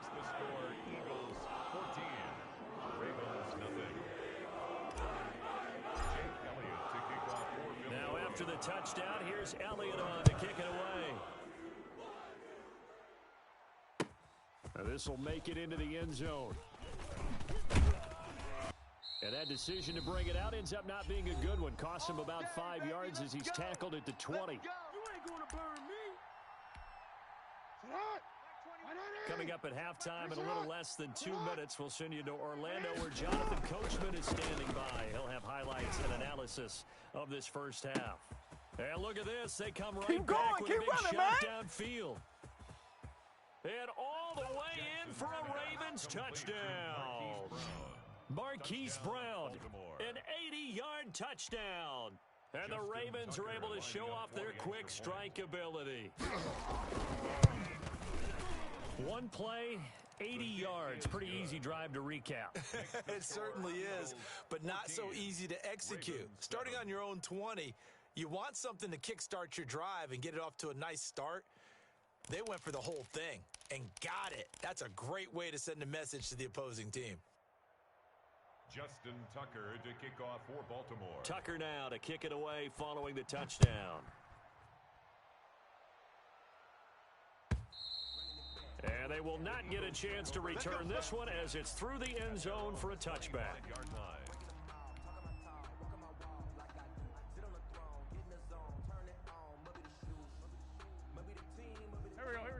the score Eagles 14, Ravens nothing. Jake Elliott to kick off for Philadelphia. Now after the touchdown, here's Elliott on to kick it away. Now this will make it into the end zone. And that decision to bring it out ends up not being a good one. Costs him about 5 yards as he's tackled at the 20. You ain't gonna burn me. Coming up at halftime in a little less than 2 minutes, we'll send you to Orlando where Jonathan Coachman is standing by. He'll have highlights and analysis of this first half. And look at this. They come right back with a big shot downfield. And all the way in for a Ravens touchdown. Marquise Brown, an 80-yard touchdown. And the Ravens are able to show off their quick strike ability. One play, 80 yards. Pretty easy drive to recap. It certainly is, but not so easy to execute. Starting on your own 20, you want something to kickstart your drive and get it off to a nice start. They went for the whole thing and got it. That's a great way to send a message to the opposing team. Justin Tucker to kick off for Baltimore. Tucker now to kick it away following the touchdown. And they will not get a chance to return this one as it's through the end zone for a touchback.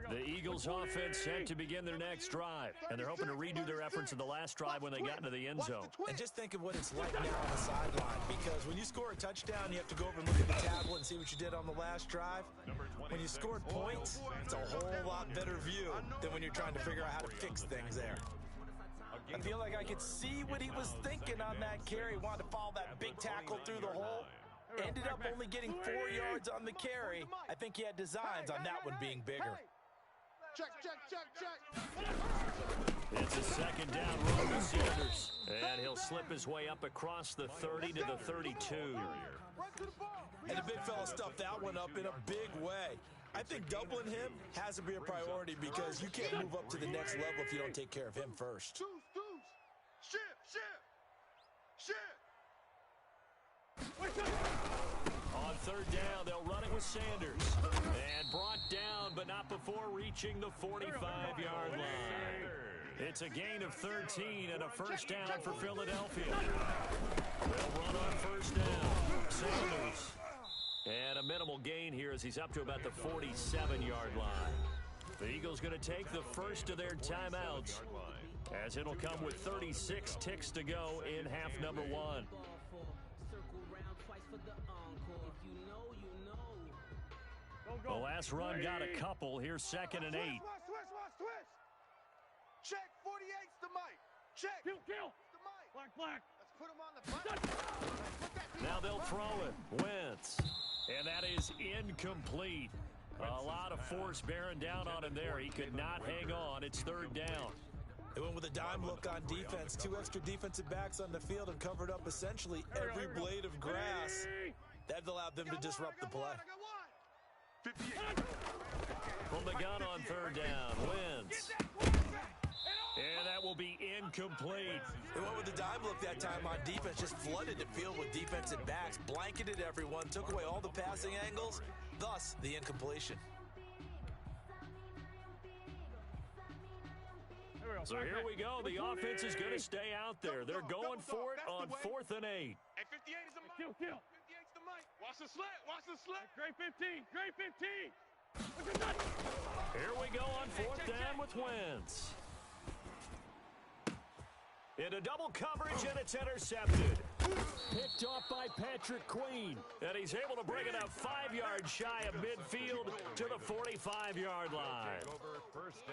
The Eagles offense set to begin their next drive, and they're hoping to redo their efforts in the last drive when they got into the end zone. And just think of what it's like now on the sideline, because when you score a touchdown, you have to go over and look at the tablet and see what you did on the last drive. When you scored points, it's a whole lot better view than when you're trying to figure out how to fix things there. I feel like I could see what he was thinking on that carry. Wanted to follow that big tackle through the hole. Ended up only getting 4 yards on the carry. I think he had designs on that one being bigger. Check, check, check, check. It's a second down run to Sanders. And he'll slip his way up across the 30 to the 32. And the big fella stuffed that one up in a big way. I think doubling him has to be a priority because you can't move up to the next level if you don't take care of him first. On third down, they'll run it with Sanders. And brought down, but not before reaching the 45-yard line. It's a gain of 13 and a first down for Philadelphia. They'll run on first down. Sanders. And a minimal gain here as he's up to about the 47-yard line. The Eagles going to take the first of their timeouts as it'll come with 36 ticks to go in half number one. The last run got a couple. Here's second and 8. Check, 48's the mic. Check. Kill. The mic. Black. Let's put him on the button. Now they'll throw it. Wentz. And that is incomplete. A lot of force bearing down on him there. He could not hang on. It's third down. They went with a dime look on defense. 2 extra defensive backs on the field and covered up essentially every blade of grass. That allowed them to disrupt the play. From the gun on third down. Wentz. And that will be incomplete. They went with the dime look that time on defense, just flooded the field with defensive backs, blanketed everyone, took away all the passing angles, thus the incompletion. So here we go. The offense is going to stay out there. They're going for it on 4th and 8. Hey, 58 is the mic. Kill. 58's the mic. Watch the slit. Great 15. Here we go on 4th down with Wentz. Into double coverage, and it's intercepted. Picked off by Patrick Queen. And he's able to bring it up 5 yards shy of midfield to the 45-yard line.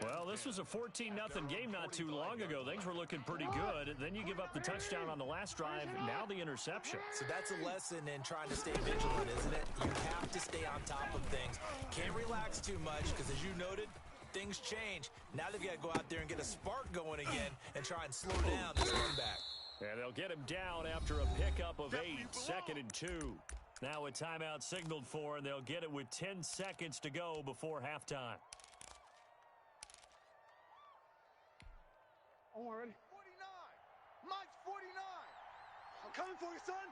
Well, this was a 14-0 game not too long ago. Things were looking pretty good. Then you give up the touchdown on the last drive. Now the interception. So that's a lesson in trying to stay vigilant, isn't it? You have to stay on top of things. Can't relax too much because, as you noted, things change. Now they've got to go out there and get a spark going again and try and slow down this comeback. And they'll get him down after a pickup of 8, 2nd and 2. Now a timeout signaled for, and they'll get it with 10 seconds to go before halftime. Oh, already. 49. Mike's 49. I'm coming for you, son.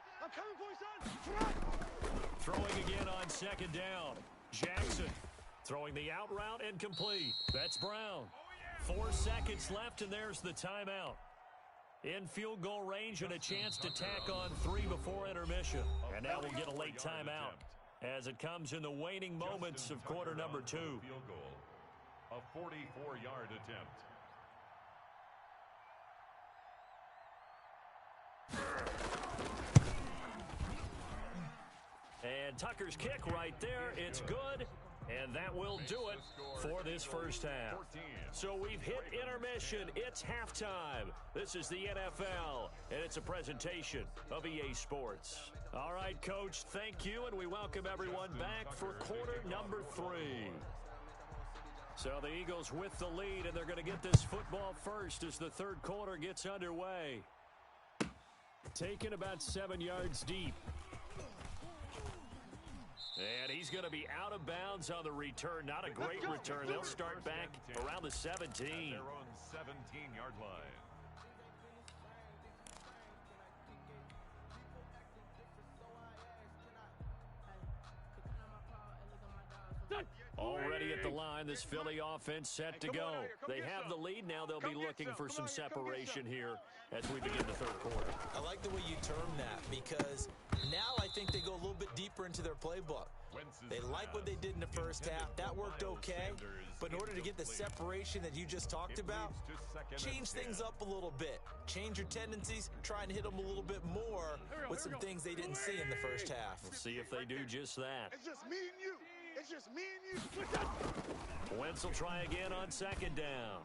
Throwing again on 2nd down. Jackson throwing the out route and complete. That's Brown. 4 seconds left, and there's the timeout. In field goal range and a chance to tack on 3 before intermission. And now we'll get a late timeout as it comes in the waning moments of quarter number 2. Field goal. A 44-yard attempt. And Tucker's kick right there. It's good. And that will do it for this first half. So we've hit intermission. It's halftime. This is the NFL, and it's a presentation of EA Sports. All right, Coach, thank you, and we welcome everyone back for quarter number 3. So the Eagles with the lead, and they're going to get this football first as the third quarter gets underway. Taken about 7 yards deep. And he's going to be out of bounds on the return. Not a great return. They'll start back around the 17. Their own 17-yard line. Already at the line, this Philly offense set to go. They have the lead now. They'll be looking for some separation here as we begin the third quarter. I like the way you term that because now I think they go a little bit deeper into their playbook. They like what they did in the first half. That worked okay. But in order to get the separation that you just talked about, change things up a little bit. Change your tendencies. Try and hit them a little bit more with some things they didn't see in the first half. We'll see if they do just that. It's just me and you. It's just me and you. Wentz will try again on 2nd down.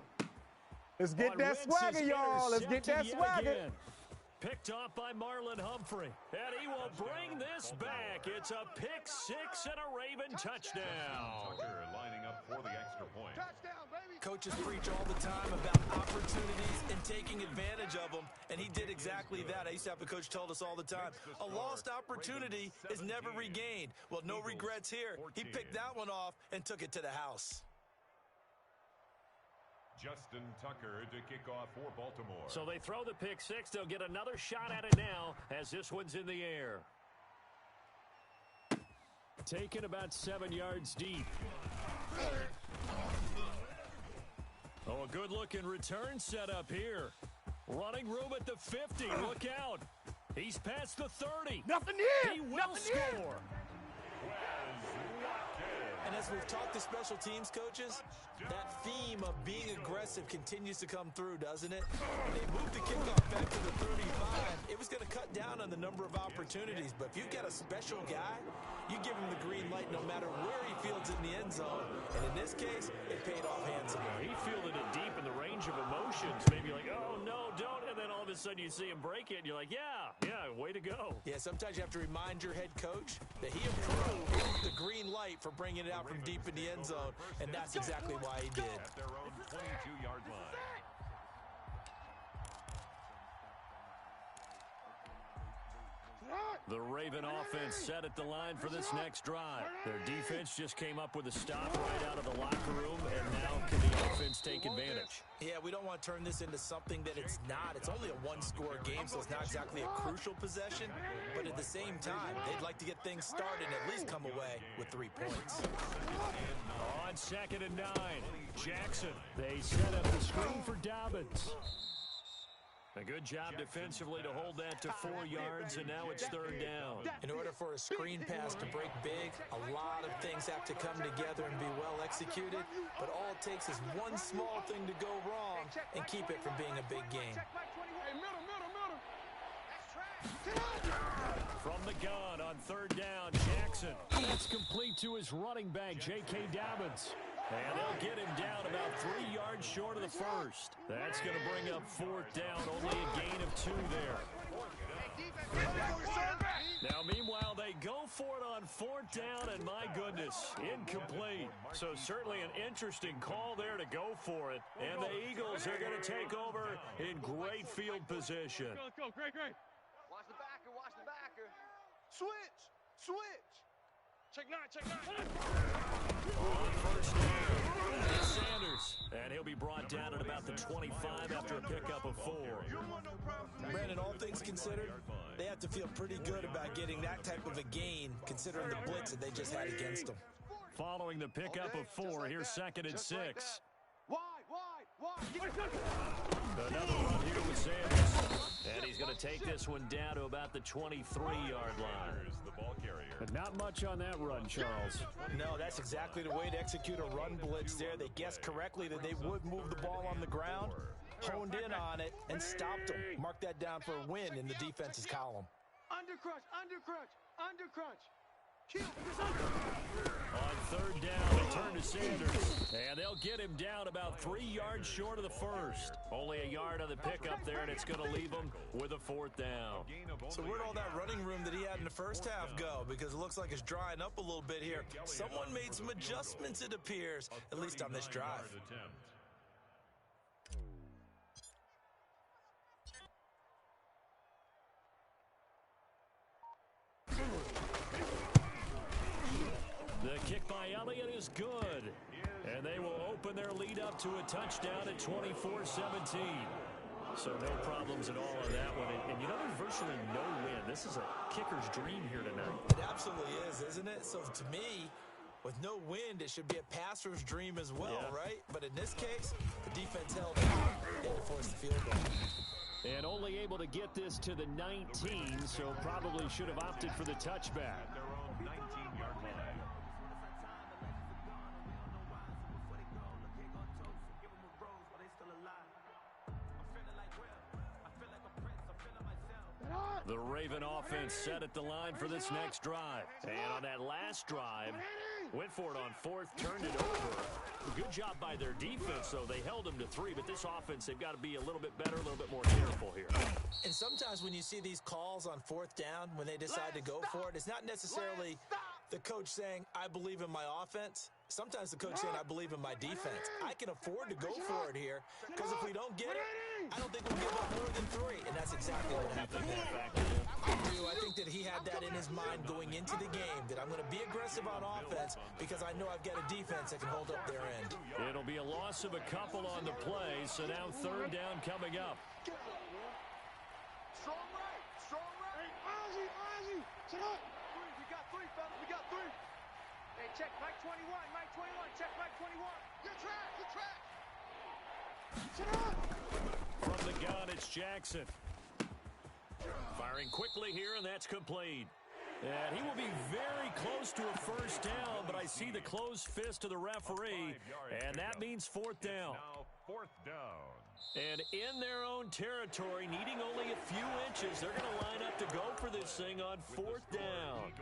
Let's get that swagger, y'all. Let's get that swagger. Picked off by Marlon Humphrey. And he will bring this back. It's a pick 6 and a Raven touchdown. Tucker lining up for the extra point. Touchdown, baby. Coaches preach all the time about opportunity taking advantage of them, and he did exactly that. I used to have a coach tell us all the time, a lost opportunity is never regained. Well, no regrets here. He picked that one off and took it to the house. Justin Tucker to kick off for Baltimore. So they throw the pick six. They'll get another shot at it now as this one's in the air. Taken about 7 yards deep. Oh, a good-looking return setup here. Running room at the 50. Look out. He's past the 30. Nothing here. He will score. And as we've talked to special teams coaches, that theme of being aggressive continues to come through, doesn't it? When they moved the kickoff back to the 35, it was going to cut down on the number of opportunities. But if you've got a special guy, you give him the green light no matter where he fields in the end zone. And in this case, it paid off handsomely. He fielded it deep in the range of emotions. Maybe like, oh, no, don't. And then all of a sudden you see him break it, and you're like, yeah, way to go. Yeah, sometimes you have to remind your head coach that he approved the green light for bringing it out from deep in the end zone, and that's exactly why he did. At their own 22-yard line. The Raven offense set at the line for this next drive. Their defense just came up with a stop right out of the locker room, and now can the offense take advantage? Yeah, we don't want to turn this into something that it's not. It's only a one-score game, so it's not exactly a crucial possession. But at the same time, they'd like to get things started and at least come away with 3 points. On 2nd and 9, Jackson. They set up the screen for Dobbins. A good job defensively to hold that to 4 yards, and now it's 3rd down. In order for a screen pass to break big, a lot of things have to come together and be well executed, but all it takes is one small thing to go wrong and keep it from being a big game. From the gun on 3rd down, Jackson. That's complete to his running back, J.K. Dobbins. And they'll get him down about 3 yards short of the first. That's going to bring up 4th down, only a gain of 2 there. Now, meanwhile, they go for it on 4th down, and my goodness, incomplete. So certainly an interesting call there to go for it. And the Eagles are going to take over in great field position. Let's go, great. Watch the backer. Switch. Check nine. On 1st down, it's Sanders. And he'll be brought down at about the 25 after a pickup of 4. Brandon, all things considered, they have to feel pretty good about getting that type of a gain, considering the blitz that they just had against them. Following the pickup of 4, here's 2nd and 6. Wide. Another run here with Sanders. And he's going to take this one down to about the 23-yard line. The ball carrier. But not much on that run, Charles. No, that's exactly the way to execute a run blitz there. They guessed correctly that they would move the ball on the ground, honed in on it, and stopped them. Mark that down for a win in the defense's column. Undercrunch. On 3rd down, they turn to Sanders. And they'll get him down about 3 yards short of the first. Only a yard on the pickup there, and it's going to leave him with a 4th down. So where'd all that running room that he had in the first half go? Because it looks like it's drying up a little bit here. Someone made some adjustments, it appears, at least on this drive. The kick by Elliott is good. And they will open their lead up to a touchdown at 24-17. So no problems at all on that one. And you know, there's virtually no win. This is a kicker's dream here tonight. It absolutely is, isn't it? So to me, with no wind, it should be a passer's dream as well, right? But in this case, the defense held out and forced the field goal. And only able to get this to the 19, so probably should have opted for the touchback. At their own 19-yard line. The Raven offense set at the line for this next drive. And on that last drive, went for it on 4th, turned it over. Good job by their defense, though. They held them to 3, but this offense, they've got to be a little bit better, a little bit more careful here. And sometimes when you see these calls on 4th down, when they decide to go for it, it's not necessarily the coach saying, I believe in my offense. Sometimes the coach saying, I believe in my defense. I can afford to go for it here, because if we don't get it, I don't think we'll give up more than 3, and that's exactly what happened there. I do. I think that he had that in his mind going into the game, that I'm going to be aggressive on offense because I know I've got a defense that can hold up their end. It'll be a loss of a couple on the play, so now 3rd down coming up. Strong right. Strong right. Hey, Ozzy. Sit up. We got 3, fellas. We got 3. Hey, check Mike 21. Mike 21. Check Mike 21. Good track. Good track. Sit up. From the gun, it's Jackson. Firing quickly here, and that's complete. And he will be very close to a 1st down, but I see the closed fist of the referee, and that means 4th down. Now 4th down. And in their own territory, needing only a few inches, they're going to line up to go for this thing on 4th down.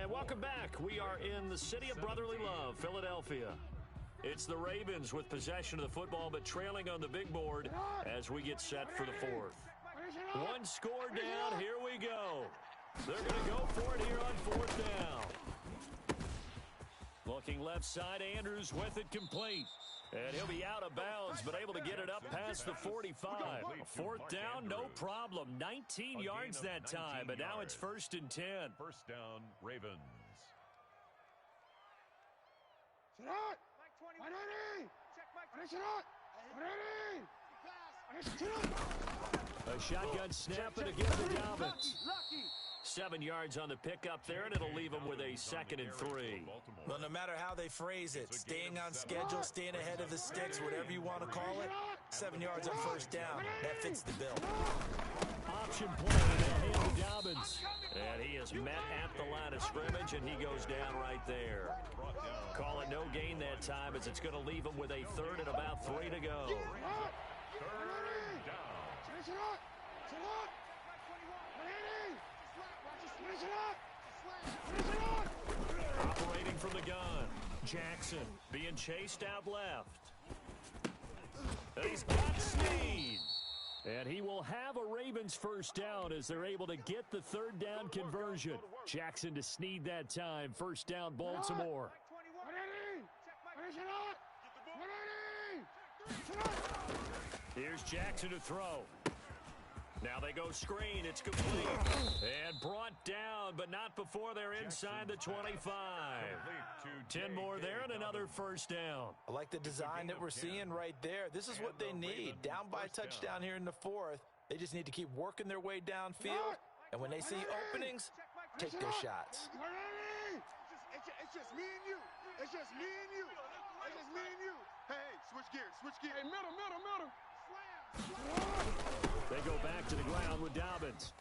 And welcome back. We are in the city of brotherly love, Philadelphia. It's the Ravens with possession of the football, but trailing on the big board as we get set for the 4th. 1 score down. Here we go. They're going to go for it here on 4th down. Looking left side, Andrews with it complete. And he'll be out of bounds, but able to get it up past the 45. 4th down, no problem. 19 yards that time, but now it's 1st and 10. 1st down, Ravens. Sit out. Mike 20. Ready. Check Mike. Sit out. Ready. Sit out. A shotgun snap and again to Dobbins. 7 yards on the pickup there, and it'll leave them with a 2nd and 3. Well, no matter how they phrase it, staying on schedule, staying ahead of the sticks, whatever you want to call it, 7 yards on 1st down. That fits the bill. Option play, and they'll hand to Dobbins. And he is met at the line of scrimmage, and he goes down right there. Call it no gain that time, as it's going to leave him with a 3rd and about 3 to go. 3rd down. Operating from the gun. Jackson being chased out left. And he's got Snead. And he will have a Ravens 1st down as they're able to get the 3rd down conversion. Jackson to Snead that time. 1st down, Baltimore. Here's Jackson to throw. Now they go screen. It's complete. And brought down, but not before they're inside the 25. 10 more there and another 1st down. I like the design that we're seeing right there. This is what they need. Down by a touchdown here in the 4th. They just need to keep working their way downfield. And when they see openings, take their shots. It's just me and you. It's just me and you. It's just me and you. Hey, switch gears. Switch gears. Hey, middle. They go back to the ground with Dobbins.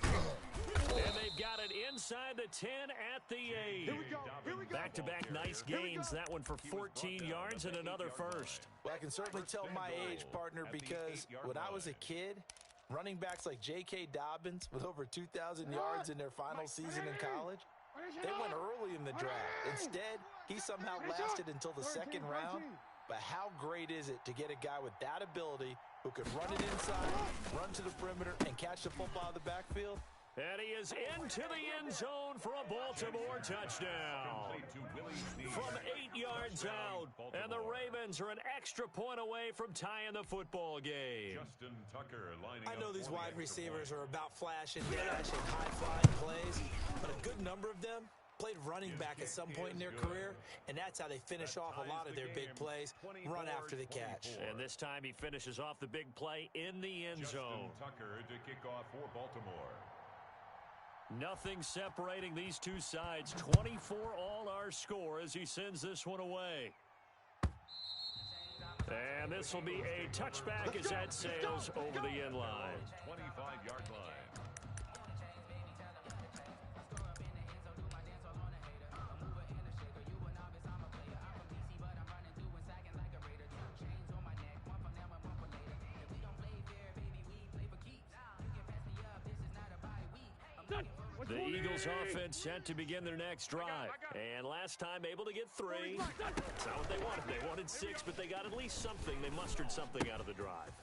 And they've got it inside the 10 at the 8. Here we go. Back-to-back nice gains. That one for 14 yards and another 1st. Well, I can certainly tell my age, partner, because when I was a kid, running backs like J.K. Dobbins with over 2,000 yards in their final season in college, they went early in the draft. Instead, he somehow lasted until the 2nd round. But how great is it to get a guy with that ability who can run it inside, run to the perimeter, and catch the football out of the backfield? And he is into the end zone for a Baltimore touchdown. From 8 yards out. And the Ravens are an extra point away from tying the football game. Justin Tucker lining I know up these for the wide extra receivers point. are about flash and dash and high-flying plays, but a good number of them played running back at some point in their career, and that's how they finish off a lot of their big plays, run after the catch. And this time he finishes off the big play in the end zone. Justin Tucker to kick off for Baltimore. Nothing separating these two sides. 24 all our score as he sends this one away. And this will be a touchback as that sails over the end line. 25-yard line. The Eagles offense set to begin their next drive. And last time able to get 3. It's not what they wanted. They wanted 6, but they got at least something. They mustered something out of the drive.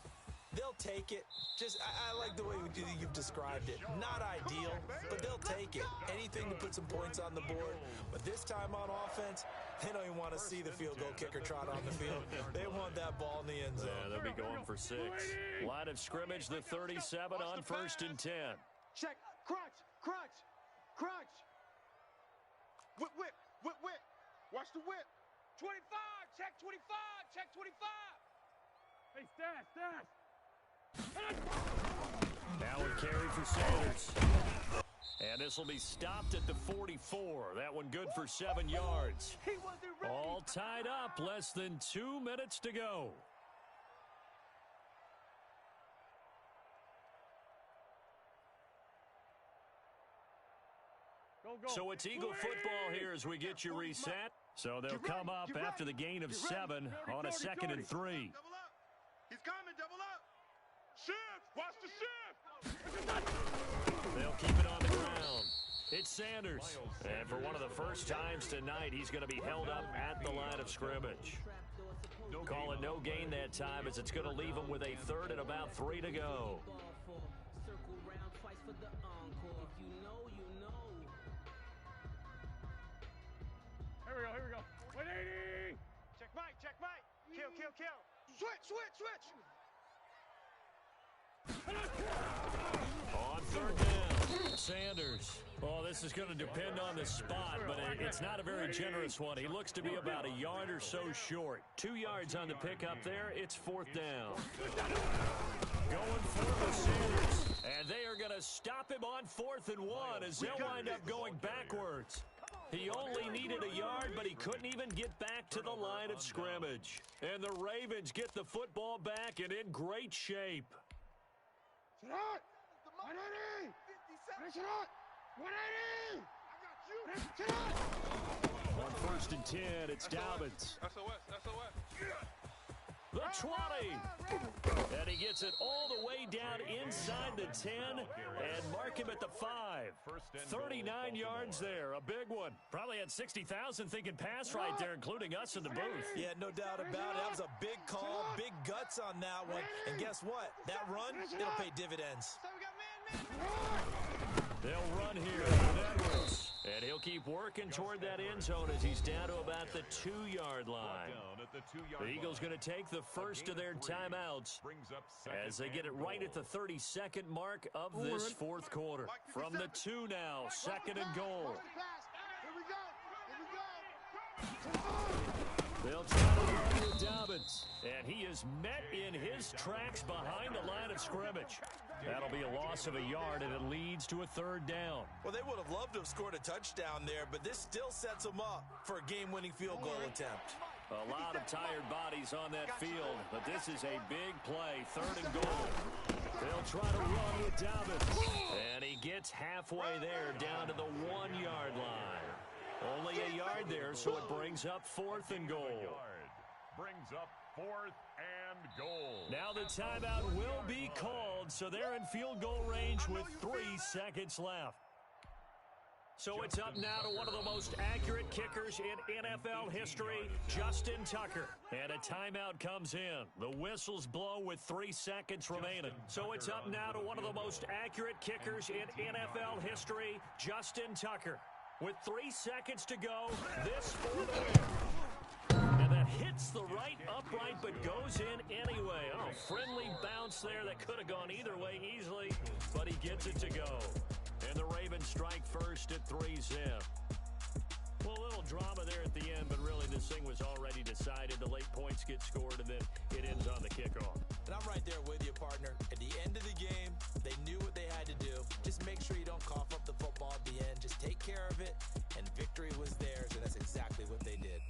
they'll take it. I like the way you've described it. Not ideal, but they'll take it. Anything to put some points on the board. But this time on offense, they don't even want to see the field goal kicker trot on the field. They want that ball in the end zone. Yeah, they'll be going for 6. Line of scrimmage, the 37 on 1st and 10. Check. Crunch. Crunch. Crunch. Whip, whip, whip, whip. Watch the whip. 25. Check 25. Check 25. Hey, stash. Now a carry for Sanders. And this will be stopped at the 44. That one good for 7 yards. All tied up. Less than 2 minutes to go. So it's Eagle football here as we get you reset. So they'll come up after the gain of 7 on a 2nd and 3. Double up. He's coming. Double up. Shift. Watch the shift. They'll keep it on the ground. It's Sanders. And for one of the first times tonight, he's going to be held up at the line of scrimmage. Call it no gain that time as it's going to leave him with a 3rd and about 3 to go. Here we go. 180. Check Mike. Kill. Switch. On 3rd down, Sanders. Oh, this is going to depend on the spot, but it's not a very generous one. He looks to be about a yard or so short. 2 yards on the pickup there. It's 4th down. Going for Sanders. And they are going to stop him on 4th and 1 as they'll wind up going backwards. He only needed a yard, but he couldn't even get back to the line of scrimmage. And the Ravens get the football back and in great shape. Sit out. 180. 57. 180. I got you. Sit out. On 1st and 10, it's Dobbins. SOS. The 20. And he gets it all the way down inside the 10 and mark him at the 5. 39 yards there, a big one. Probably had 60,000 thinking pass right there, including us in the booth. Yeah, no doubt about it. That was a big call, big guts on that one. And guess what? That run, it'll pay dividends. They'll run here with Edwards. And he'll keep working toward that end zone as he's down to about the 2-yard line. The Eagles going to take the first of their timeouts as they get it right at the 32nd mark of this 4th quarter. From the 2 now, 2nd and goal. They'll try to run with Dobbins. And he is met in his tracks behind the line of scrimmage. That'll be a loss of a yard, and it leads to a 3rd down. Well, they would have loved to have scored a touchdown there, but this still sets them up for a game-winning field goal attempt. A lot of tired bodies on that field, but this is a big play, 3rd and goal. They'll try to run with Dobbins. And he gets halfway there down to the 1-yard line. Only a yard there, so it brings up 4th and goal. Brings up 4th and goal. Now the timeout will be called, so they're in field goal range with 3 seconds left. So it's up now to one of the most accurate kickers in NFL history, Justin Tucker. And a timeout comes in. The whistles blow with 3 seconds remaining. So it's up now to one of the most accurate kickers in NFL history, Justin Tucker. With 3 seconds to go, this for the win. And that hits the right upright but goes in anyway. Oh, friendly bounce there that could have gone either way easily, but he gets it to go. And the Ravens strike first at 3-zip. Well, a little drama there at the end, but really this thing was already decided. The late points get scored, and then it ends on the kickoff. And I'm right there with you, partner. At the end of the game, they knew what they had to do. Just make sure you don't cough up the football at the end. Just take care of it, and victory was theirs, and that's exactly what they did.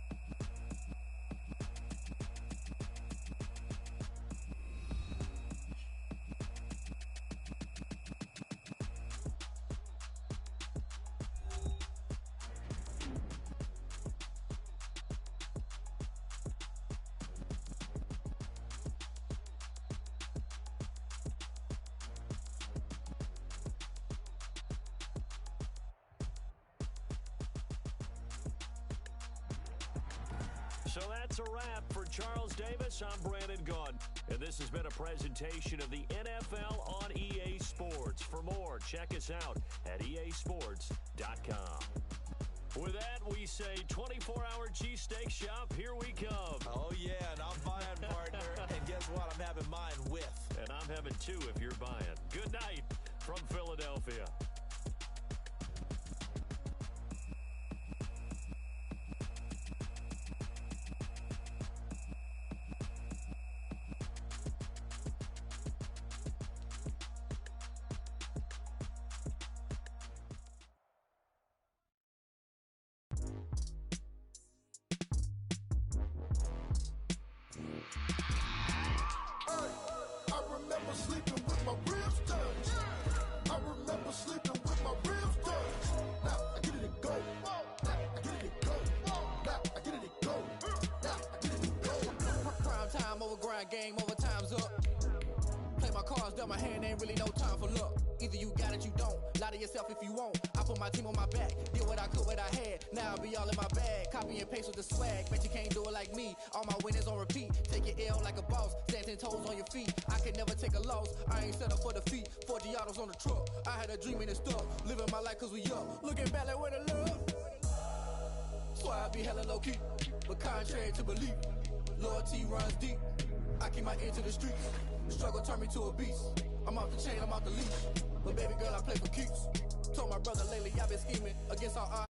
So that's a wrap for Charles Davis. I'm Brandon Gaudin. And this has been a presentation of the NFL on EA Sports. For more, check us out at easports.com. With that, we say 24-hour cheesesteak shop, here we come. Oh, yeah, and I'm buying, partner. And guess what? I'm having mine with. And I'm having two if you're buying. Good night from Philadelphia. Game over, time's up. Play my cards, dealt my hand, ain't really no time for luck. Either you got it, you don't. Lie to yourself if you won't. I put my team on my back, did what I could, what I had. Now I'll be all in my bag, copy and paste with the swag. Bet you can't do it like me. All my winners on repeat. Take your L like a boss, stand 10 toes on your feet. I can never take a loss, I ain't set up for defeat. 4 Giottos on the truck, I had a dream and it's stuck. Living my life cause we up, looking back like where the love. So I be hella low key, but contrary to belief, loyalty runs deep. I keep my ear to the streets. Struggle turned me to a beast. I'm off the chain, I'm off the leash. But baby girl, I play for keeps. Told my brother lately I've been scheming against all odds.